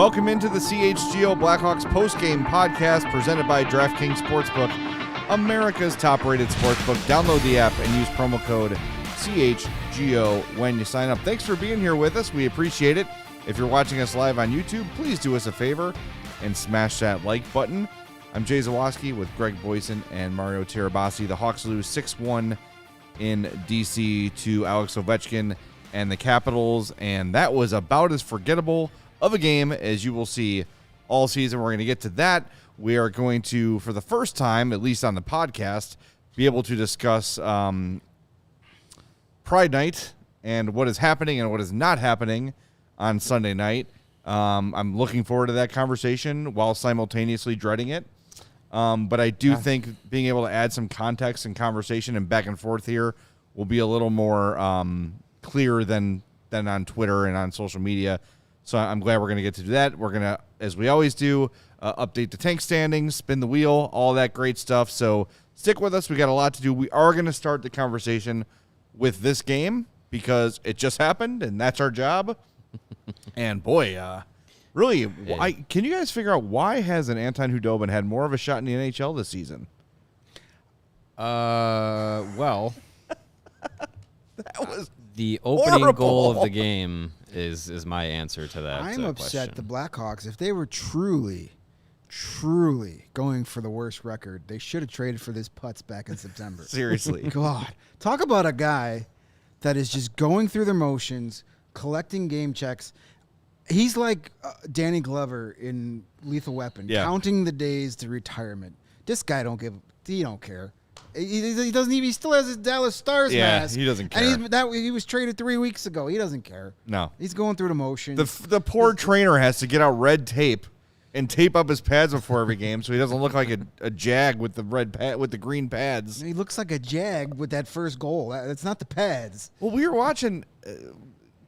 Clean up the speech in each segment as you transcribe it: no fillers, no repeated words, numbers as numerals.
Welcome into the CHGO Blackhawks postgame podcast presented by DraftKings Sportsbook, America's top-rated sportsbook. Download the app and use promo code CHGO when you sign up. Thanks for being here with us. We appreciate it. If you're watching us live on YouTube, please do us a favor and smash that like button. I'm Jay Zawaski with Greg Boysen and Mario Tirabassi. The Hawks lose 6-1 in D.C. to Alex Ovechkin and the Capitals, and that was about as forgettable of a game as you will see all season. We're going to get to that. We are going to, for the first time, at least on the podcast, be able to discuss Pride Night and what is happening and what is not happening on Sunday night. I'm looking forward to that conversation while simultaneously dreading it. But I do think being able to add some context and conversation and back and forth here will be a little more clear than on Twitter and on social media. So I'm glad we're going to get to do that. We're going to, as we always do, update the tank standings, spin the wheel, all that great stuff. So stick with us. We got a lot to do. We are going to start the conversation with this game because it just happened, and that's our job. And, boy, really, can you guys figure out why hasn't Anton Khudobin had more of a shot in the NHL this season? Well, that was the opening horrible goal of the game is my answer to that. I'm upset question. the Blackhawks, if they were truly going for the worst record, they should have traded for this putz back in September. Seriously. God. Talk about a guy that is just going through the motions, collecting game checks. He's like Danny Glover in Lethal Weapon, counting the days to retirement. This guy he don't care. He doesn't even. He still has his Dallas Stars mask. He doesn't care. And he was traded 3 weeks ago. He doesn't care. No. He's going through the motions. The poor trainer has to get out red tape and tape up his pads before every game so he doesn't look like a jag with the with the green pads. He looks like a jag with that first goal. That's not the pads. Well, we were watching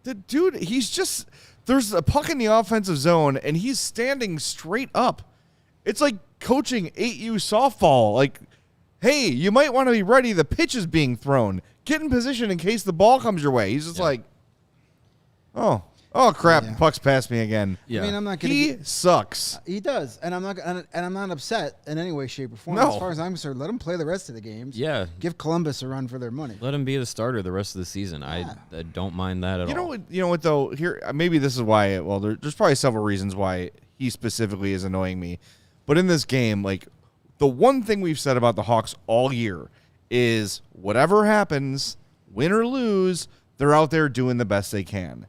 the dude. He's just there's a puck in the offensive zone and he's standing straight up. It's like coaching 8U softball. Like, hey, you might want to be ready. The pitch is being thrown. Get in position in case the ball comes your way. He's just like, oh crap! Yeah. Puck's past me again. Yeah. I mean, I'm not gonna. He sucks. He does, and I'm not upset in any way, shape, or form. No. As far as I'm concerned, let him play the rest of the games. Yeah. Give Columbus a run for their money. Let him be the starter the rest of the season. I don't mind that at all. You know what though? Here, maybe this is why. Well, there's probably several reasons why he specifically is annoying me. But in this game, like the one thing we've said about the Hawks all year is whatever happens, win or lose, they're out there doing the best they can.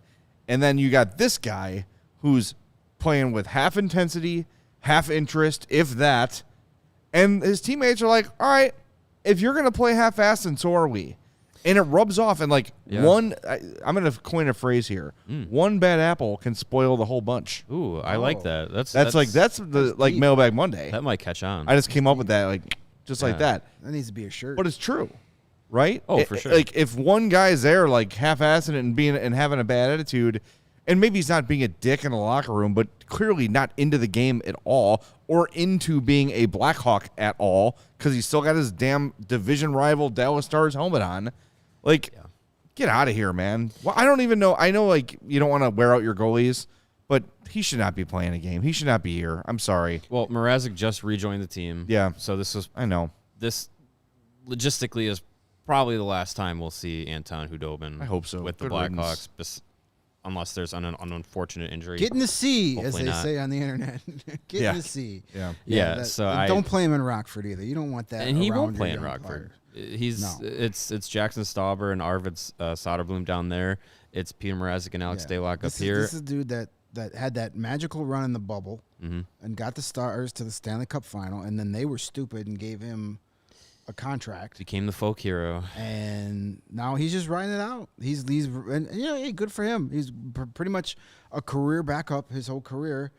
And then you got this guy who's playing with half intensity, half interest, if that. And his teammates are like, all right, if you're going to play half-assed, then so are we. And it rubs off. And like I'm going to coin a phrase here. One bad apple can spoil the whole bunch. Ooh, I like that. That's the deep. Mailbag Monday. That might catch on. I just came up with that like that. That needs to be a shirt. But it's true. Right? Oh, for sure. Like if one guy's there like half-assing it and having a bad attitude, and maybe he's not being a dick in the locker room, but clearly not into the game at all or into being a Blackhawk at all because he's still got his damn division rival Dallas Stars helmet on. Like, get out of here, man. Well, I don't even know. I know, like, you don't want to wear out your goalies, but he should not be playing a game. He should not be here. I'm sorry. Well, Mrazek just rejoined the team. Yeah. So I know. This logistically is probably the last time we'll see Anton Khudobin. I hope so. With the Good Blackhawks, unless there's an unfortunate injury. Get in the sea, as Hopefully they not. say on the internet. Get in the sea. Yeah. So and don't play him in Rockford either. You don't want that. And he around won't your play in young Rockford. players. It's Jackson Stauber and Arvid Soderblom down there. It's Peter Mrazek and Alex Daylock up here. This is a dude that had that magical run in the bubble and got the Stars to the Stanley Cup final, and then they were stupid and gave him a contract. Became the folk hero. And now he's just riding it out. He's hey, good for him. He's pretty much a career backup his whole career.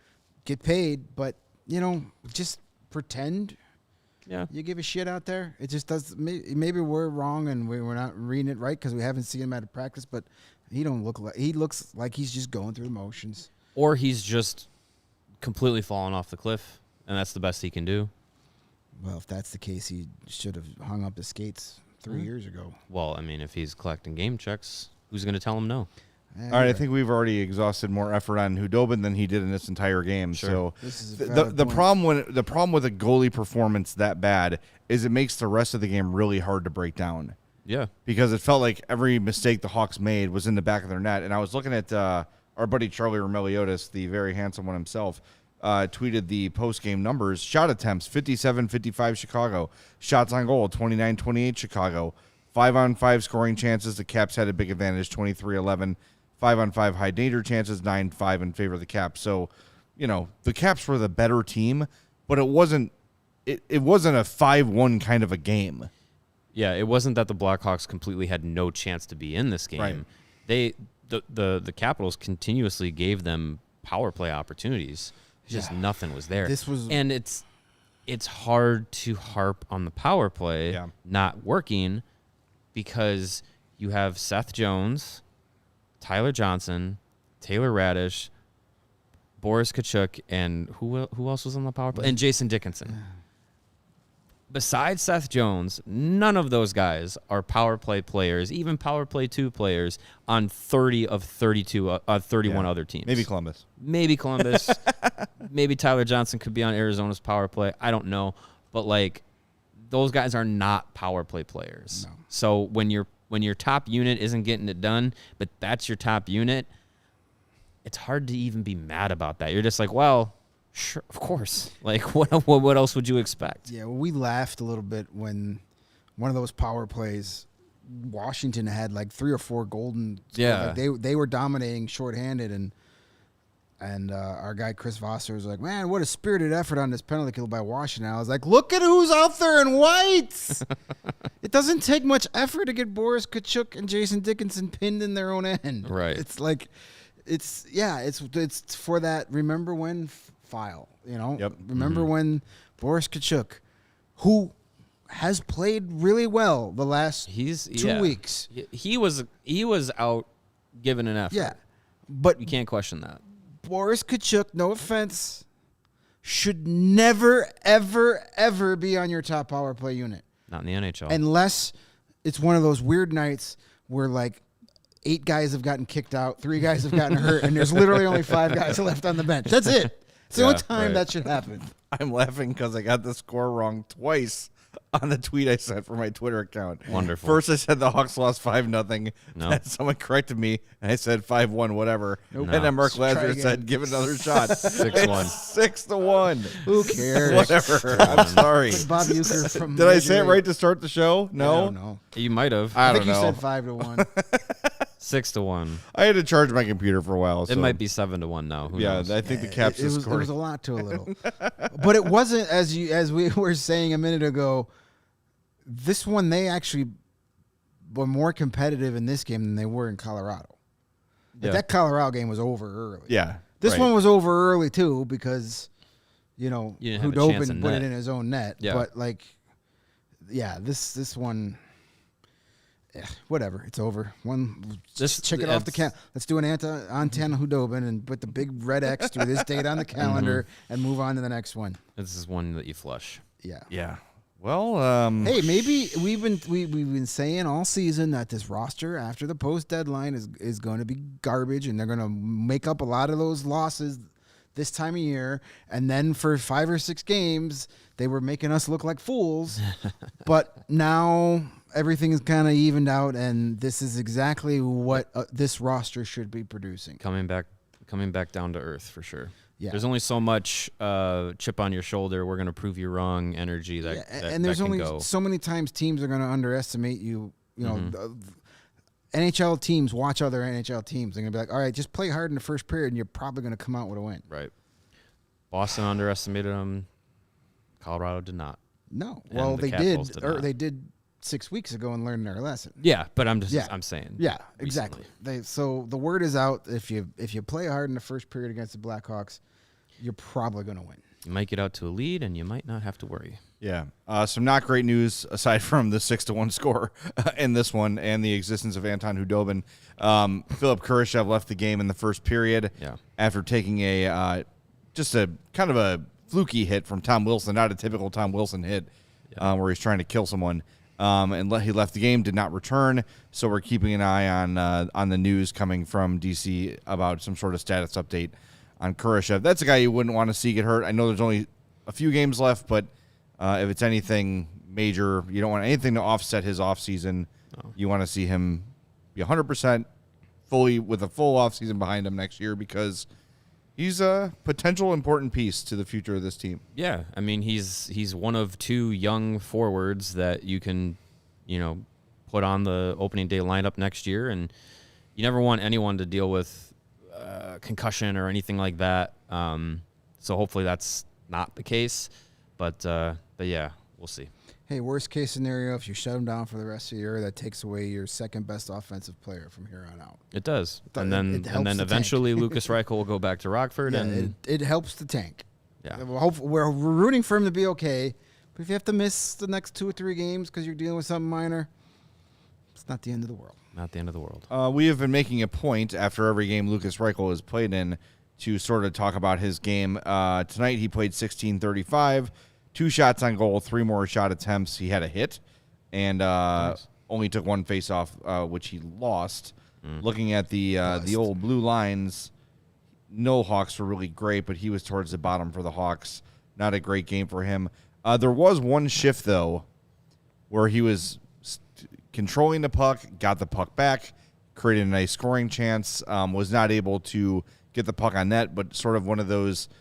Get paid, but just pretend. Yeah. You give a shit out there. It just does. Maybe we're wrong and we're not reading it right because we haven't seen him at a practice. But he looks like he's just going through the motions. Or he's just completely fallen off the cliff, and that's the best he can do. Well, if that's the case, he should have hung up the skates 3 years ago. Well, I mean, if he's collecting game checks, who's going to tell him no? All right, I think we've already exhausted more effort on Hudobin than he did in this entire game. Sure. So This is the problem with a goalie performance that bad is it makes the rest of the game really hard to break down. Yeah. Because it felt like every mistake the Hawks made was in the back of their net. And I was looking at our buddy Charlie Romeliotis, the very handsome one himself, tweeted the post-game numbers. Shot attempts, 57-55 Chicago. Shots on goal, 29-28 Chicago. 5-on-5 scoring chances. The Caps had a big advantage, 23-11. 5-on-5 high danger chances, 9-5 in favor of the Caps. So, the Caps were the better team, but it wasn't a 5-1 kind of a game. Yeah, it wasn't that the Blackhawks completely had no chance to be in this game. Right. The Capitals continuously gave them power play opportunities. Just nothing was there. And it's hard to harp on the power play not working because you have Seth Jones, Tyler Johnson, Taylor Radish, Boris Tkachuk, and who else was on the power play? And Jason Dickinson. Besides Seth Jones, none of those guys are power play players, even power play 2 players on 30 of 32, 31 other teams. Maybe Columbus. Maybe Tyler Johnson could be on Arizona's power play. I don't know. But, those guys are not power play players. No. So when your top unit isn't getting it done, but that's your top unit, it's hard to even be mad about that. You're just like, well, sure, of course. What else would you expect? Yeah, well, we laughed a little bit when one of those power plays, Washington had 3 or 4 golden. Yeah, they were dominating shorthanded, and our guy Chris Vosser was like, "Man, what a spirited effort on this penalty kill by Washington." I was like, "Look at who's out there in whites." It doesn't take much effort to get Boris Tkachuk and Jason Dickinson pinned in their own end. Right. It's for that remember when file, Yep. Remember when Boris Tkachuk, who has played really well the last 2 weeks. He was out giving an effort. Yeah. But You can't question that. Boris Tkachuk, no offense, should never, ever, ever be on your top power play unit. Not in the NHL. Unless it's one of those weird nights where 8 guys have gotten kicked out, 3 guys have gotten hurt, and there's literally only 5 guys left on the bench. That's it. It's the only time that should happen. I'm laughing because I got the score wrong twice on the tweet I sent for my Twitter account. Wonderful. First, I said the Hawks lost 5-0. No. And someone corrected me, and I said 5-1, whatever. Nope. And then Mark Let's try Lazar again. said, give it another shot. 6-1. 6-1. Who cares? Whatever. I'm sorry. Bob Uecker from Did I say it Major right League. to start the show? I No? don't know. You might have. I I don't think know. you said 5-1. 6-1. I had to charge my computer for a while. So. It might be 7-1 now. Who knows? I think the Caps it just was scored. a lot to a little. But it wasn't, as we were saying a minute ago, this one they actually were more competitive in this game than they were in Colorado. Yeah. That Colorado game was over early. Yeah. This right. one was over early too because, You didn't have a chance in Hudobin put net. it in his own net. Yeah. But this one, whatever. It's over. Check it off the count. Let's do an Anton Hudobin and put the big red X through this date on the calendar and move on to the next one. This is one that you flush. Yeah. Yeah. Well, Hey, maybe we've been saying all season that this roster after the post deadline is going to be garbage, and they're going to make up a lot of those losses this time of year. And then for 5 or 6 games, they were making us look like fools. But now everything is kind of evened out, and this is exactly what this roster should be producing. Coming back down to earth for sure. Yeah. There's only so much chip on your shoulder. We're going to prove you wrong energy that and there's that can only go. so many times teams are going to underestimate you. You know, NHL teams watch other NHL teams. They're going to be like, all right, just play hard in the first period, and you're probably going to come out with a win. Right. Boston underestimated them. Colorado did not. No. And Well, the they Capitals did, did or not. they did 6 weeks ago and learned their lesson. Yeah, but I'm Yeah. saying. Yeah, recently. exactly. So the word is out. If you play hard in the first period against the Blackhawks, you're probably going to win. You might get out to a lead, and you might not have to worry. yeah. Some not great news aside from the 6-1 score in this one and the existence of Anton Hudobin. Philip Kurashev left the game in the first period after taking just a kind of a fluky hit from Tom Wilson, not a typical Tom Wilson hit where he's trying to kill someone. and he left the game, did not return. So we're keeping an eye on the news coming from DC about some sort of status update on Kurashev. That's a guy you wouldn't want to see get hurt. I know there's only a few games left, but if it's anything major, you don't want anything to offset his offseason. No. You want to see him be 100% fully with a full offseason behind him next year because he's a potential important piece to the future of this team. Yeah, I mean, he's one of two young forwards that you can, put on the opening day lineup next year, and you never want anyone to deal with concussion or anything like that. So hopefully that's not the case, but yeah, we'll see. Hey, worst case scenario, if you shut him down for the rest of the year, that takes away your second best offensive player from here on out. It does. And then eventually Lucas Reichel will go back to Rockford. Yeah, and it helps the tank. Yeah. We're rooting for him to be okay, but if you have to miss the next 2 or 3 games because you're dealing with something minor, it's not the end of the world. Not the end of the world. We have been making a point after every game Lucas Reichel has played in to sort of talk about his game. Tonight he played 16:35. 2 shots on goal, 3 more shot attempts. He had a hit and nice. Only took 1 face-off, which he lost. Looking at the old blue lines, no Hawks were really great, but he was towards the bottom for the Hawks. Not a great game for him. There was one shift, though, where he was controlling the puck, got the puck back, created a nice scoring chance, was not able to get the puck on net, but sort of one of those –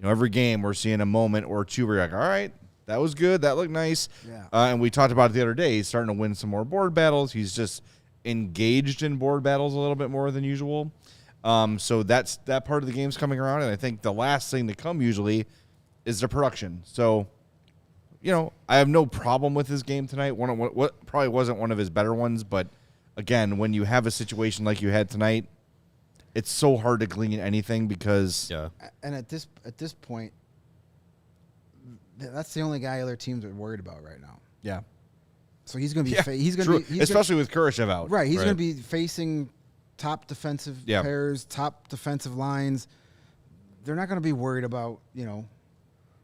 every game we're seeing a moment or two where you're like, all right, that was good. That looked nice. Yeah. And we talked about it the other day. He's starting to win some more board battles. He's just engaged in board battles a little bit more than usual. So that part of the game's coming around. And I think the last thing to come usually is the production. So, I have no problem with his game tonight. What probably wasn't one of his better ones. But, again, when you have a situation like you had tonight, it's so hard to glean anything because and at this point, that's the only guy other teams are worried about right now. Yeah. So he's going to be especially with Kurashev out. Right, he's going to be facing top defensive pairs, top defensive lines. They're not going to be worried about,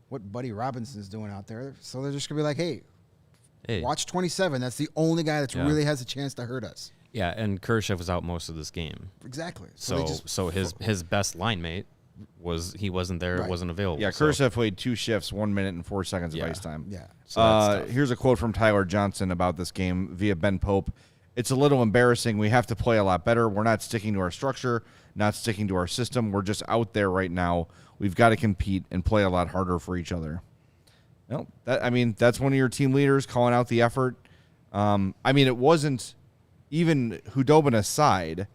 what Buddy Robinson's doing out there. So they're just going to be like, hey, watch 27. That's the only guy that really has a chance to hurt us. Yeah, and Kurashev was out most of this game. Exactly. So his best line mate wasn't there, right. Wasn't available. Yeah, Kurashev played 2 shifts, 1 minute and 4 seconds of ice time. Yeah. So here's a quote from Tyler Johnson about this game via Ben Pope. It's a little embarrassing. We have to play a lot better. We're not sticking to our structure, not sticking to our system. We're just out there right now. We've got to compete and play a lot harder for each other. No, that's one of your team leaders calling out the effort. It wasn't. Even Hudobin aside,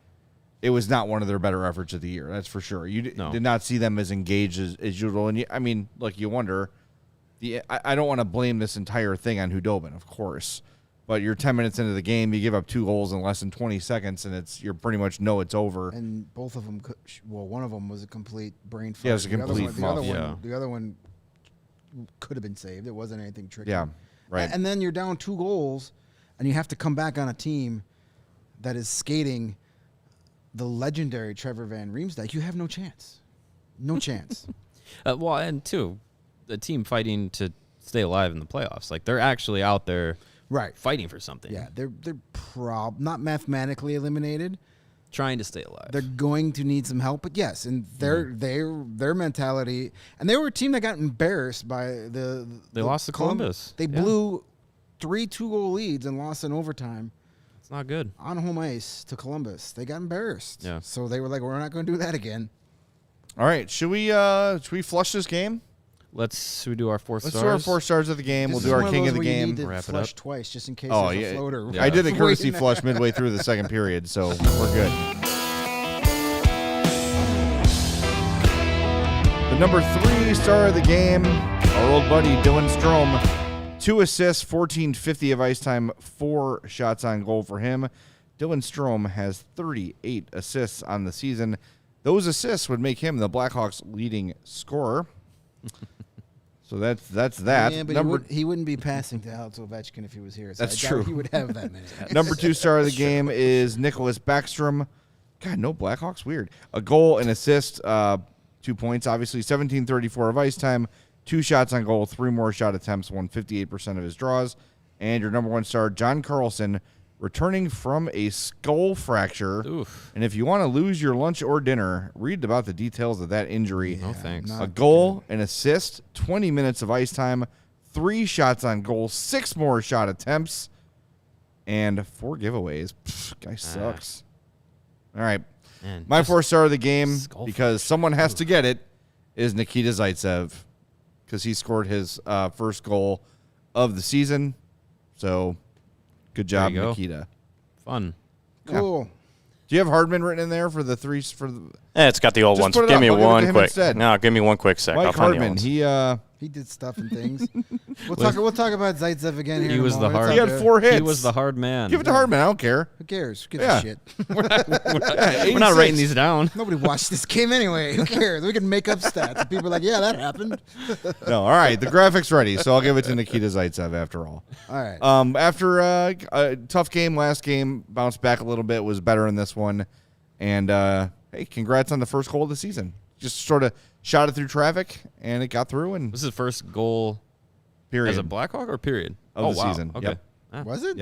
it was not one of their better efforts of the year. That's for sure. You did not see them as engaged as usual. And you wonder. I don't want to blame this entire thing on Hudobin, of course. But you're 10 minutes into the game, you give up 2 goals in less than 20 seconds, and you're pretty much know it's over. And both of them, one of them was a complete brain fart. Yeah, it was a complete fluff. The other one could have been saved. It wasn't anything tricky. Yeah, right. And then you're down 2 goals, and you have to come back on a team that is skating the legendary Trevor Van Riemsdyk. You have no chance. No chance. And two, the team fighting to stay alive in the playoffs. Like, they're actually out there fighting for something. Yeah, they're not mathematically eliminated. Trying to stay alive. They're going to need some help, but yes, and their mentality, and they were a team that got embarrassed by They lost to Columbus. They blew 3 2-goal leads and lost in overtime. It's not good. On home ice to Columbus. They got embarrassed. Yeah. So they were like, we're not going to do that again. All right. Should we flush this game? Should we do our 4 stars? Let's do our 4 stars of the game. We'll do our king of the game. You need to wrap flush it up twice just in case there's a floater. Yeah. I did a courtesy flush midway through the second period, so we're good. The number 3 star of the game, our old buddy Dylan Strome. 2 assists, 14:50 of ice time, 4 shots on goal for him. Dylan Strome has 38 assists on the season. Those assists would make him the Blackhawks' leading scorer. So that's that. Yeah, but he wouldn't be passing to Alex Ovechkin if he was here. So that's true. He would have that many. Number 2 star of the game is Nicholas Backstrom. God, no Blackhawks? Weird. A goal, an assist, 2 points, obviously. 17:34 of ice time. 2 shots on goal, 3 more shot attempts, won 58% of his draws. And your number 1 star, John Carlson, returning from a skull fracture. Oof. And if you want to lose your lunch or dinner, read about the details of that injury. No thanks. A goal, an assist, 20 minutes of ice time, 3 shots on goal, 6 more shot attempts, and 4 giveaways. Guy sucks. All right. Man, my 4-star of the game, because someone has to get it, is Nikita Zaitsev, because he scored his first goal of the season. So, good job, Nikita. Fun. Cool. Yeah. Do you have Hardman written in there for the 3? For the? It's got the old ones. Give me one quick. No, give me one quick sec. Mike Hardman. He did stuff and things. We'll talk about Zaitsev again here. He was the hard. He had 4 hits. He was the hard man. Give it to Hardman. I don't care. Who cares? Who gives a shit? We're not writing these down. Nobody watched this game anyway. Who cares? We can make up stats. And people are like, yeah, that happened. No, all right. The graphic's ready, so I'll give it to Nikita Zaitsev after all. All right. After a tough game last game, bounced back a little bit, was better in this one. And, hey, congrats on the first goal of the season. Just sort of shot it through traffic, and it got through. And this is the first goal period as a Blackhawk or period? Of the season. Okay. Yep. Was it?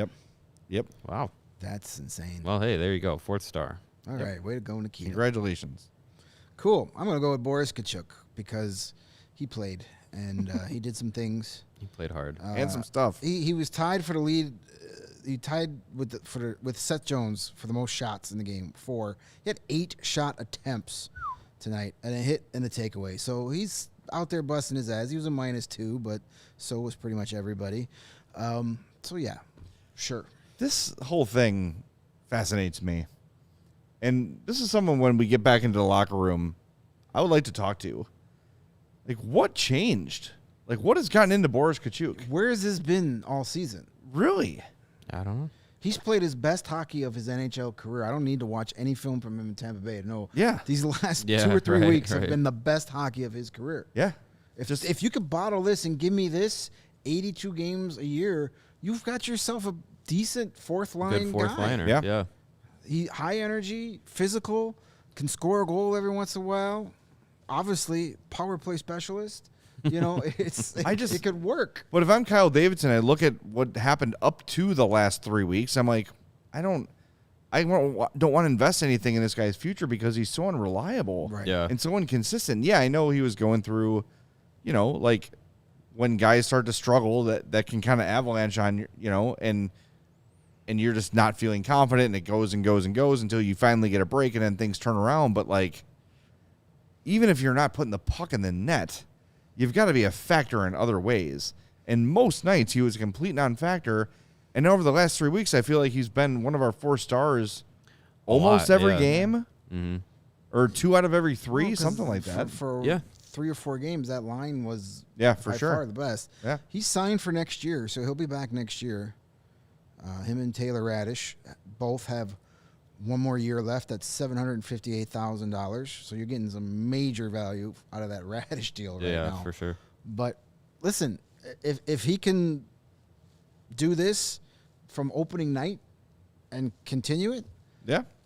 Yep. Wow. That's insane. Well, hey, there you go. 4th star. All right. Way to go, Nikita. Congratulations. Cool. I'm going to go with Boris Tkachuk because he played, and he did some things. He played hard. And some stuff. He was tied for the lead. He tied with Seth Jones for the most shots in the game. 4. He had 8 shot attempts tonight and a hit and a takeaway. So he's out there busting his ass. He was a -2, but so was pretty much everybody. So yeah, sure. This whole thing fascinates me. And this is someone, when we get back into the locker room, I would like to talk to. Like, what changed? Like, what has gotten into Boris Tkachuk? Where has this been all season? Really? I don't know. He's played his best hockey of his NHL career. I don't need to watch any film from him in Tampa Bay to know. Yeah. These last 2 or 3 weeks have been the best hockey of his career. Yeah. If you could bottle this and give me this 82 games a year, you've got yourself a decent fourth line Good fourth guy. liner. Yeah. He high energy, physical, can score a goal every once in a while. Obviously, power play specialist. You know, it could work. But if I'm Kyle Davidson, I look at what happened up to the last 3 weeks. I'm like, I don't want to invest anything in this guy's future because he's so unreliable, Right. Yeah. and so inconsistent. Yeah, I know he was going through, like when guys start to struggle, that can kind of avalanche on you, and you're just not feeling confident, and it goes and goes and goes until you finally get a break, and then things turn around. But like, even if you're not putting the puck in the net, you've got to be a factor in other ways. And most nights he was a complete non-factor. And over the last 3 weeks, I feel like he's been one of our 4 stars almost every game. Mm-hmm. Or 2 out of every 3, something like that. For 3 or 4 games, that line was for by sure far the best. Yeah. He's signed for next year, so he'll be back next year. Him and Taylor Radish both have 1 more year left. That's $758,000. So you're getting some major value out of that Radish deal right now. Yeah, for sure. But listen, if he can do this from opening night and continue it,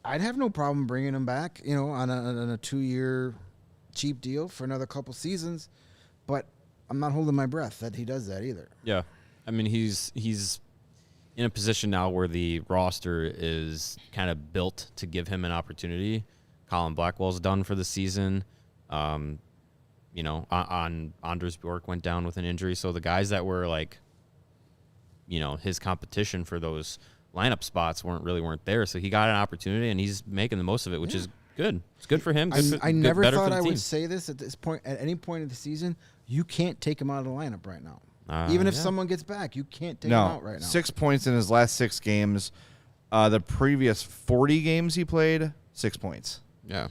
I'd have no problem bringing him back, on a 2-year cheap deal for another couple seasons. But I'm not holding my breath that he does that either. Yeah. I mean, he's in a position now where the roster is kind of built to give him an opportunity. Colin Blackwell's done for the season. On Anders Bjork went down with an injury. So the guys that were like, his competition for those lineup spots weren't there. So he got an opportunity and he's making the most of it, which is good. It's good for him. I never thought I would say this at this point. At any point of the season, you can't take him out of the lineup right now. Even if someone gets back, you can't take him out right now. 6 points in his last 6 games. The previous 40 games he played, 6 points. Yeah.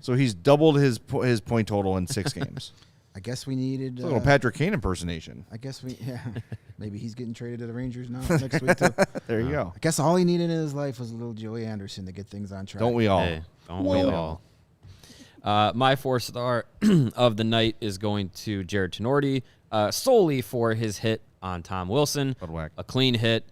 So he's doubled his point total in 6 games. I guess we needed It's a little Patrick Kane impersonation. Maybe he's getting traded to the Rangers now next week too. There you go. I guess all he needed in his life was a little Joey Anderson to get things on track. Don't we all? Hey, don't we all? My 4-star of the night is going to Jared Tenorti, solely for his hit on Tom Wilson. A clean hit,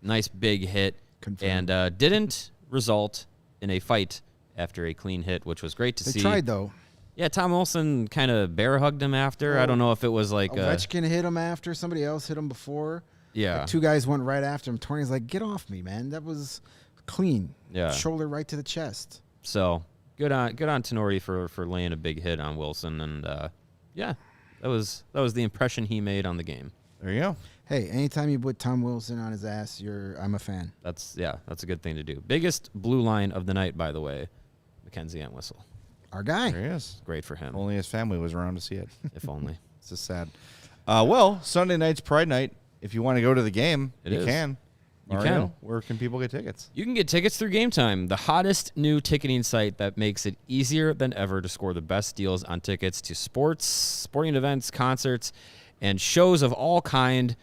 nice big hit, Confirmed. and didn't result in a fight after a clean hit, which was great to see. They tried, though. Yeah, Tom Wilson kind of bear hugged him after. I don't know if it was like Ovechkin hit him after. Somebody else hit him before. Yeah. Like 2 guys went right after him. Torney's like, get off me, man. That was clean. Yeah. Shoulder right to the chest. So good on Tenori for laying a big hit on Wilson. And, that was the impression he made on the game. There you go. Hey, anytime you put Tom Wilson on his ass, I'm a fan. That's a good thing to do. Biggest blue line of the night, by the way, Mackenzie Entwistle. Our guy. There he is. Great for him. Only his family was around to see it. If only. It's just sad. Well, Sunday night's Pride Night. If you want to go to the game, you can. Mario, where can people get tickets? You can get tickets through Game Time, the hottest new ticketing site that makes it easier than ever to score the best deals on tickets to sports, sporting events, concerts, and shows of all kind.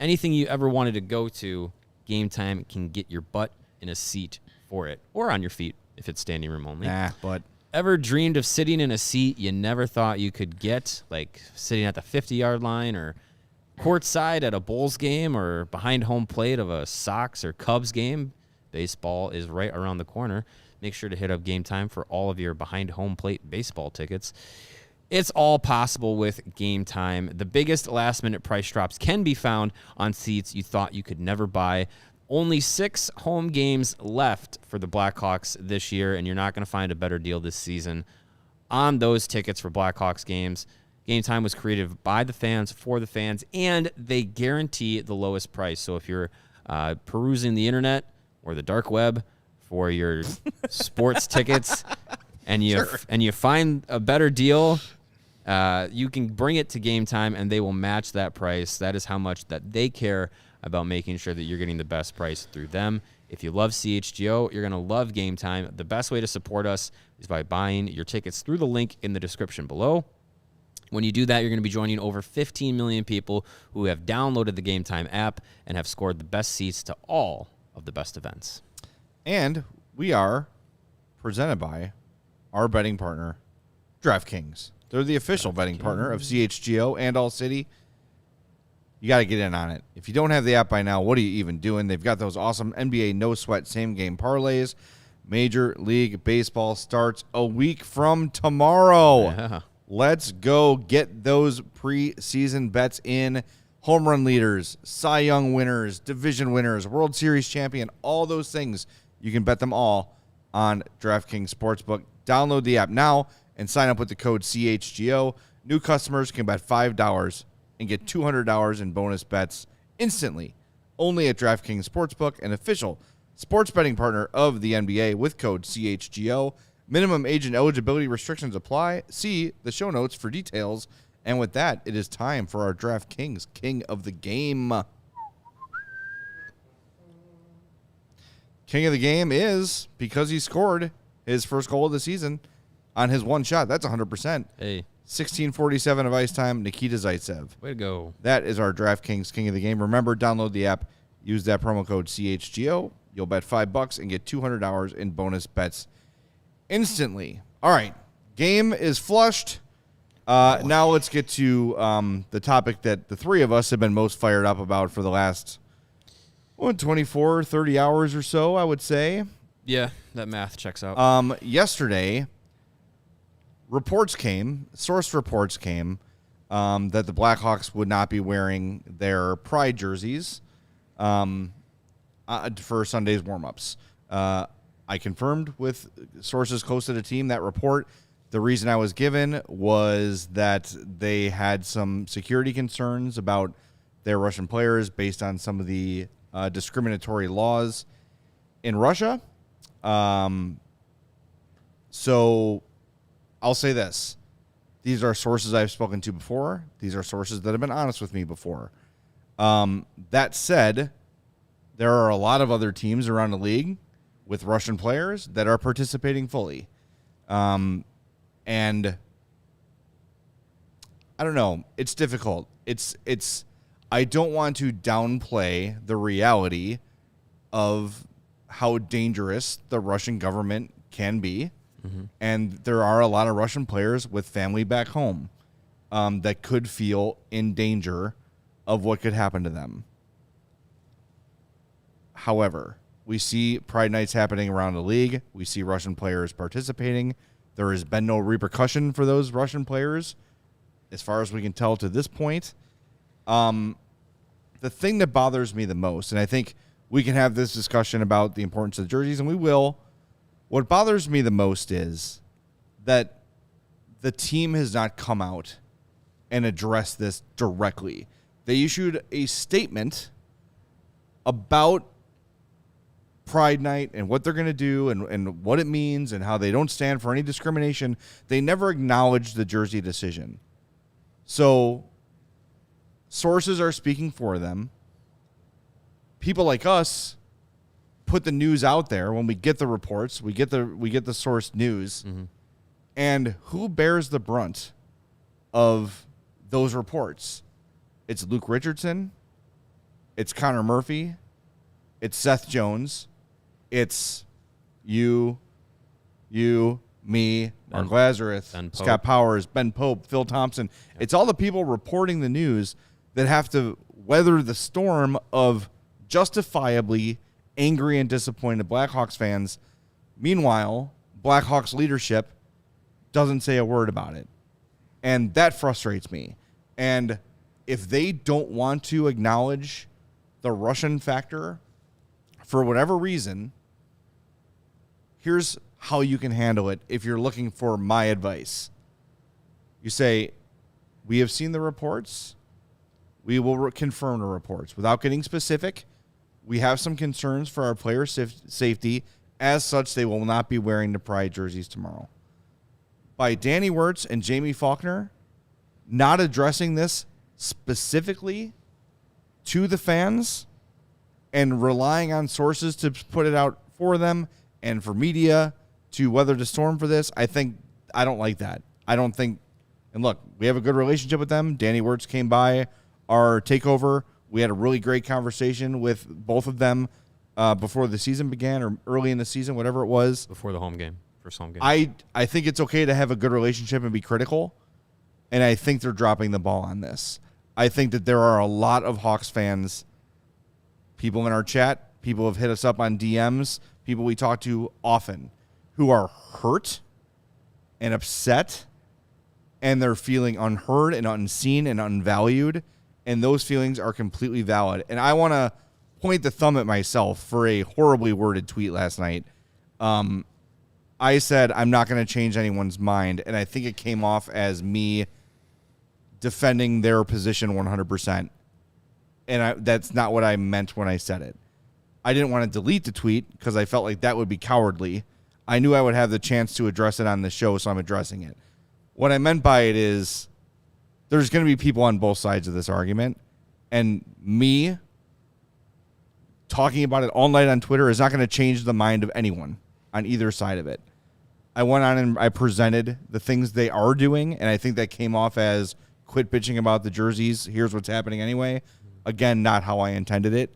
Anything you ever wanted to go to, Game Time can get your butt in a seat for it, or on your feet if it's standing room only. But ever dreamed of sitting in a seat you never thought you could get, like sitting at the 50-yard line or courtside at a Bulls game or behind home plate of a Sox or Cubs game? Baseball is right around the corner. Make sure to hit up Game Time for all of your behind home plate baseball tickets. It's all possible with Game Time. The biggest last-minute price drops can be found on seats you thought you could never buy. Only 6 home games left for the Blackhawks this year, and you're not going to find a better deal this season on those tickets for Blackhawks games. Game Time was created by the fans, for the fans, and they guarantee the lowest price. So if you're perusing the internet or the dark web for your sports tickets and you find a better deal, you can bring it to Game Time, and they will match that price. That is how much that they care about making sure that you're getting the best price through them. If you love CHGO, you're going to love Game Time. The best way to support us is by buying your tickets through the link in the description below. When you do that, you're going to be joining over 15 million people who have downloaded the Game Time app and have scored the best seats to all of the best events. And we are presented by our betting partner, DraftKings. They're the official betting partner of CHGO and All City. You got to get in on it. If you don't have the app by now, what are you even doing? They've got those awesome NBA no-sweat same-game parlays. Major League Baseball starts a week from tomorrow. Yeah. Let's go get those preseason bets in. Home run leaders, Cy Young winners, division winners, World Series champion, all those things. You can bet them all on DraftKings Sportsbook. Download the app now and sign up with the code CHGO. New customers can bet $5 and get $200 in bonus bets instantly. Only at DraftKings Sportsbook, an official sports betting partner of the NBA with code CHGO. Minimum age and eligibility restrictions apply. See the show notes for details. And with that, it is time for our DraftKings King of the Game. King of the Game is because he scored his first goal of the season on his one shot. That's 100%. Hey. 16:47 of ice time, Nikita Zaitsev. Way to go. That is our DraftKings King of the Game. Remember, download the app. Use that promo code CHGO. You'll bet $5 and get $200 in bonus bets instantly. All right. Game is flushed. Now let's get to the topic that the three of us have been most fired up about for the last 24, 30 hours or so, I would say. Yeah, that math checks out. Yesterday, source reports came that the Blackhawks would not be wearing their Pride jerseys for Sunday's warm-ups. I confirmed with sources close to the team that report. The reason I was given was that they had some security concerns about their Russian players based on some of the discriminatory laws in Russia. So I'll say this. These are sources I've spoken to before. These are sources that have been honest with me before. That said, there are a lot of other teams around the league with Russian players that are participating fully. And I don't know. It's difficult. I don't want to downplay the reality of how dangerous the Russian government can be. Mm-hmm. And there are a lot of Russian players with family back home that could feel in danger of what could happen to them. However, we see Pride Nights happening around the league. We see Russian players participating. There has been no repercussion for those Russian players, as far as we can tell to this point. There the thing that bothers me the most, and I think we can have this discussion about the importance of the jerseys, and we will. What bothers me the most is that the team has not come out and addressed this directly. They issued a statement about Pride Night and what they're going to do and what it means and how they don't stand for any discrimination. They never acknowledged the jersey decision. So sources are speaking for them. People like us put the news out there when we get the reports, we get the source news. Mm-hmm. And who bears the brunt of those reports? It's Luke Richardson. It's Connor Murphy. It's Seth Jones. It's you, me, Mark Lazarus, Scott Powers, Ben Pope, Phil Thompson. Yep. It's all the people reporting the news that have to weather the storm of justifiably angry and disappointed Blackhawks fans. Meanwhile, Blackhawks leadership doesn't say a word about it. And that frustrates me. And if they don't want to acknowledge the Russian factor for whatever reason, here's how you can handle it if you're looking for my advice. You say, we have seen the reports. We will confirm the reports. Without getting specific, we have some concerns for our player safety. As such, they will not be wearing the Pride jerseys tomorrow. By Danny Wirtz and Jamie Faulkner not addressing this specifically to the fans and relying on sources to put it out for them and for media to weather the storm for this, I don't like that. I don't think, and look, we have a good relationship with them. Danny Wirtz came by our takeover. We had a really great conversation with both of them before the season began or early in the season, whatever it was. Before the home game, first home game. I think it's okay to have a good relationship and be critical, and I think they're dropping the ball on this. I think that there are a lot of Hawks fans, people in our chat, people have hit us up on DMs, people we talk to often, who are hurt and upset, and they're feeling unheard and unseen and unvalued, and those feelings are completely valid. And I want to point the thumb at myself for a horribly worded tweet last night. I said I'm not going to change anyone's mind, and I think it came off as me defending their position 100%. And that's not what I meant when I said it. I didn't want to delete the tweet because I felt like that would be cowardly. I knew I would have the chance to address it on the show, so I'm addressing it. What I meant by it is there's going to be people on both sides of this argument, and me talking about it all night on Twitter is not going to change the mind of anyone on either side of it. I went on and I presented the things they are doing, and I think that came off as quit bitching about the jerseys. Here's what's happening anyway. Again, not how I intended it.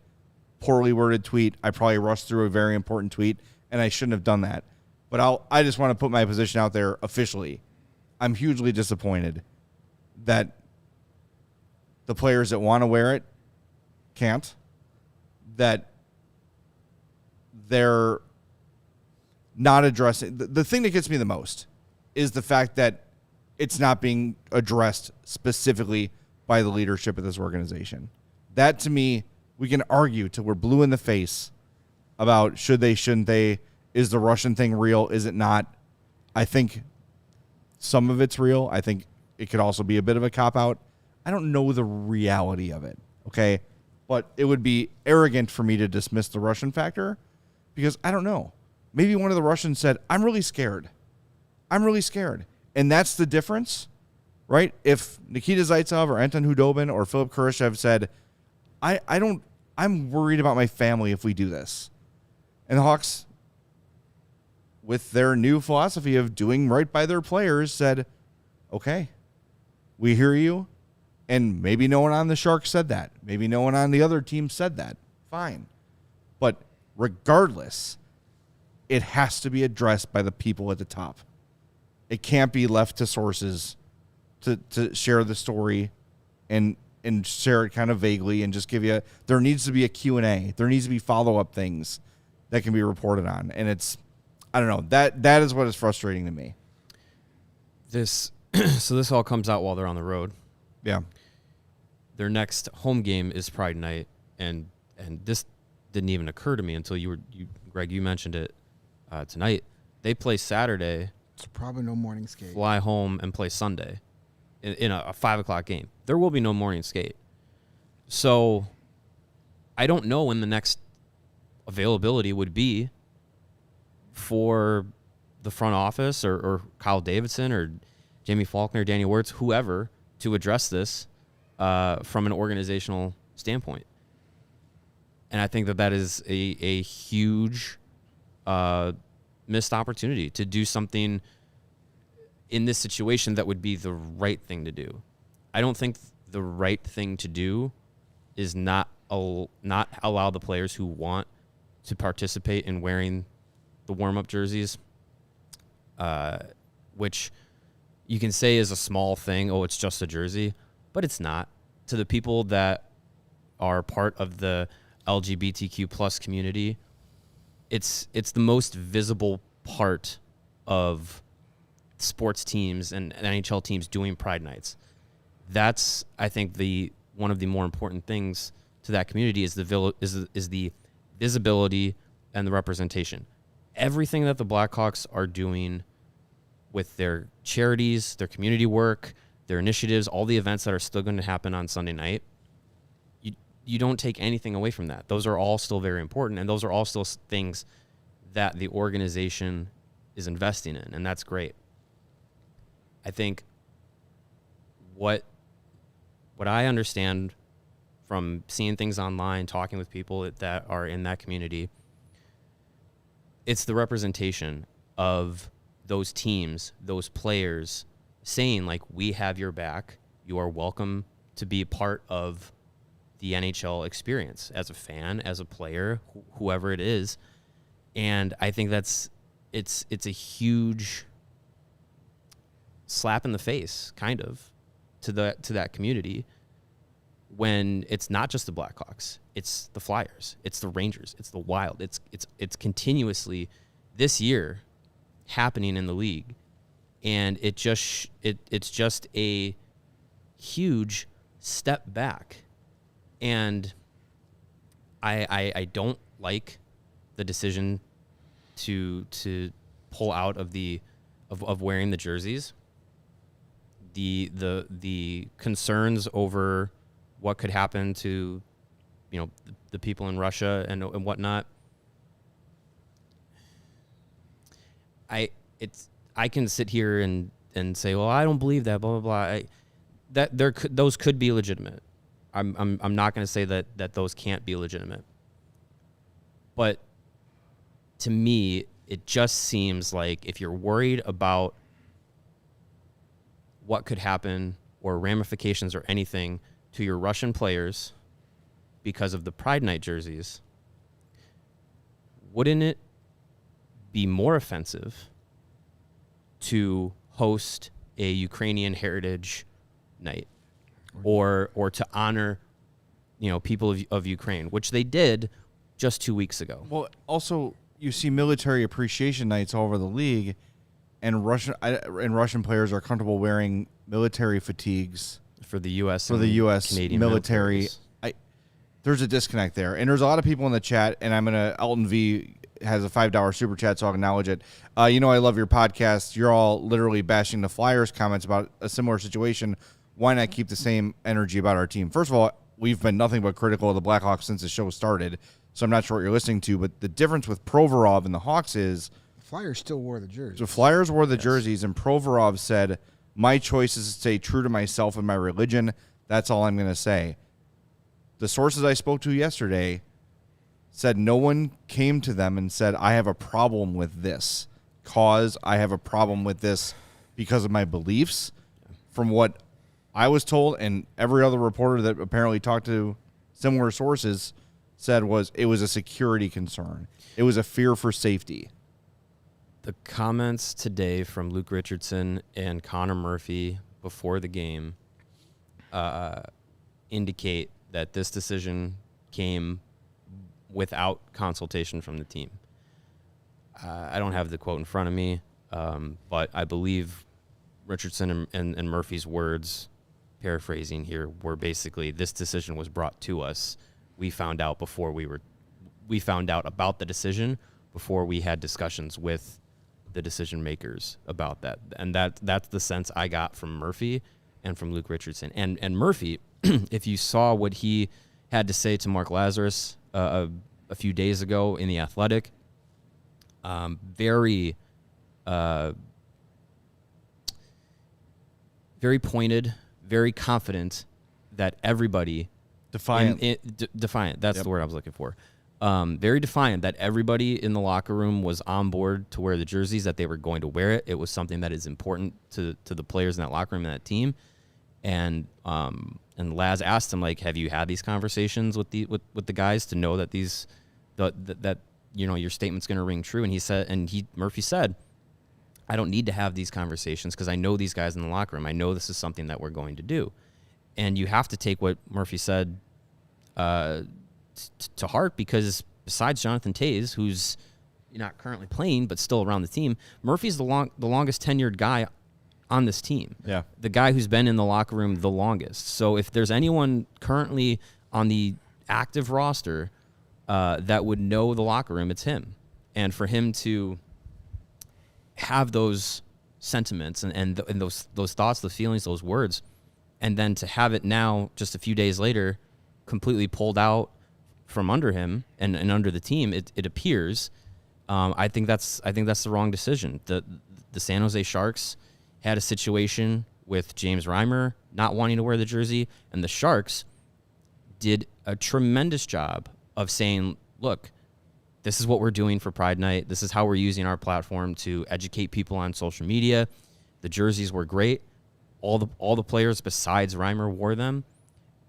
Poorly worded tweet. I probably rushed through a very important tweet, and I shouldn't have done that. But I just want to put my position out there officially. I'm hugely disappointed that the players that want to wear it can't, that they're not addressing. The thing that gets me the most is the fact that it's not being addressed specifically by the leadership of this organization. That, to me, we can argue till we're blue in the face about should they, shouldn't they, is the Russian thing real, is it not? I think some of it's real. I think it could also be a bit of a cop-out. I don't know the reality of it, okay? But it would be arrogant for me to dismiss the Russian factor because I don't know. Maybe one of the Russians said, I'm really scared. I'm really scared. And that's the difference, right? If Nikita Zaitsev or Anton Hudobin or Philip Kurashev said, I'm worried about my family if we do this. And the Hawks, with their new philosophy of doing right by their players, said, okay, we hear you. And maybe no one on the Sharks said that. Maybe no one on the other team said that. Fine. But regardless, it has to be addressed by the people at the top. It can't be left to sources to share the story and share it kind of vaguely and just give you there needs to be a Q&A. There needs to be follow-up things that can be reported on. And it's, I don't know, that is what is frustrating to me. So this all comes out while they're on the road. Yeah. their next home game is Pride Night, and this didn't even occur to me until Greg, you mentioned it tonight. They play Saturday. It's probably no morning skate. Fly home and play Sunday in a 5 o'clock game. There will be no morning skate. So I don't know when the next availability would be for the front office or Kyle Davidson or Jamie Faulkner, Danny Wirtz, whoever, to address this from an organizational standpoint. And I think that is a huge missed opportunity to do something in this situation that would be the right thing to do. I don't think the right thing to do is not allow the players who want to participate in wearing the warm-up jerseys, which you can say is a small thing. Oh, it's just a jersey, but it's not. To the people that are part of the LGBTQ plus community, it's the most visible part of sports teams and NHL teams doing Pride Nights. That's, I think, one of the more important things to that community is the visibility and the representation. Everything that the Blackhawks are doing with their charities, their community work, their initiatives, all the events that are still going to happen on Sunday night, you don't take anything away from that. Those are all still very important, and those are all still things that the organization is investing in, and that's great. I think what I understand from seeing things online, talking with people that are in that community, it's the representation of those teams, those players saying, like, we have your back. You are welcome to be a part of the NHL experience as a fan, as a player, whoever it is. And I think it's a huge slap in the face, kind of, to that community, when it's not just the Blackhawks, it's the Flyers, it's the Rangers, it's the Wild. It's continuously this year happening in the league, and it's just a huge step back. And I don't like the decision to pull out of wearing the jerseys. The concerns over what could happen to, the people in Russia and whatnot. I can sit here and say, well, I don't believe that, blah blah blah. Those could be legitimate. I'm not going to say that those can't be legitimate. But to me, it just seems like if you're worried about what could happen or ramifications or anything to your Russian players because of the Pride Night jerseys, wouldn't it be more offensive to host a Ukrainian heritage night or to honor, people of Ukraine, which they did just 2 weeks ago? Well, also you see military appreciation nights all over the league, and Russian players are comfortable wearing military fatigues for the U.S. Canadian military. There's a disconnect there, and there's a lot of people in the chat, and Elton V has a $5 super chat, so I'll acknowledge it. I love your podcast. You're all literally bashing the Flyers comments about a similar situation. Why not keep the same energy about our team? First of all, we've been nothing but critical of the Blackhawks since the show started, so I'm not sure what you're listening to, but the difference with Provorov and the Hawks is the Flyers still wore the jerseys. The Flyers wore the jerseys, and Provorov said, my choice is to stay true to myself and my religion. That's all I'm going to say. The sources I spoke to yesterday said no one came to them and said, I have a problem with this I have a problem with this because of my beliefs. From what I was told, and every other reporter that apparently talked to similar sources said it was a security concern. It was a fear for safety. The comments today from Luke Richardson and Connor Murphy before the game indicate that this decision came without consultation from the team. I don't have the quote in front of me, but I believe Richardson and Murphy's words paraphrasing here, where basically this decision was brought to us. We found out about the decision before we had discussions with the decision makers about that. And that's the sense I got from Murphy and from Luke Richardson. And Murphy, if you saw what he had to say to Mark Lazarus a few days ago in The Athletic, very pointed, very confident that everybody defiant. Defiant. That's the word I was looking for. Very defiant that everybody in the locker room was on board to wear the jerseys, that they were going to wear it. It was something that is important to the players in that locker room and that team. And Laz asked him, like, have you had these conversations with the guys to know that that your statement's going to ring true? And he said, Murphy said, I don't need to have these conversations because I know these guys in the locker room. I know this is something that we're going to do. And you have to take what Murphy said to heart, because besides Jonathan Toews, who's not currently playing but still around the team, Murphy's the longest tenured guy on this team. Yeah. The guy who's been in the locker room the longest. So if there's anyone currently on the active roster that would know the locker room, it's him. And for him to have those sentiments and those thoughts, those feelings, those words, and then to have it now, just a few days later, completely pulled out from under him and under the team, it appears. I think that's the wrong decision. The San Jose Sharks had a situation with James Reimer not wanting to wear the jersey, and the Sharks did a tremendous job of saying, look, this is what we're doing for Pride Night. This is how we're using our platform to educate people on social media. The jerseys were great. All the players besides Reimer wore them,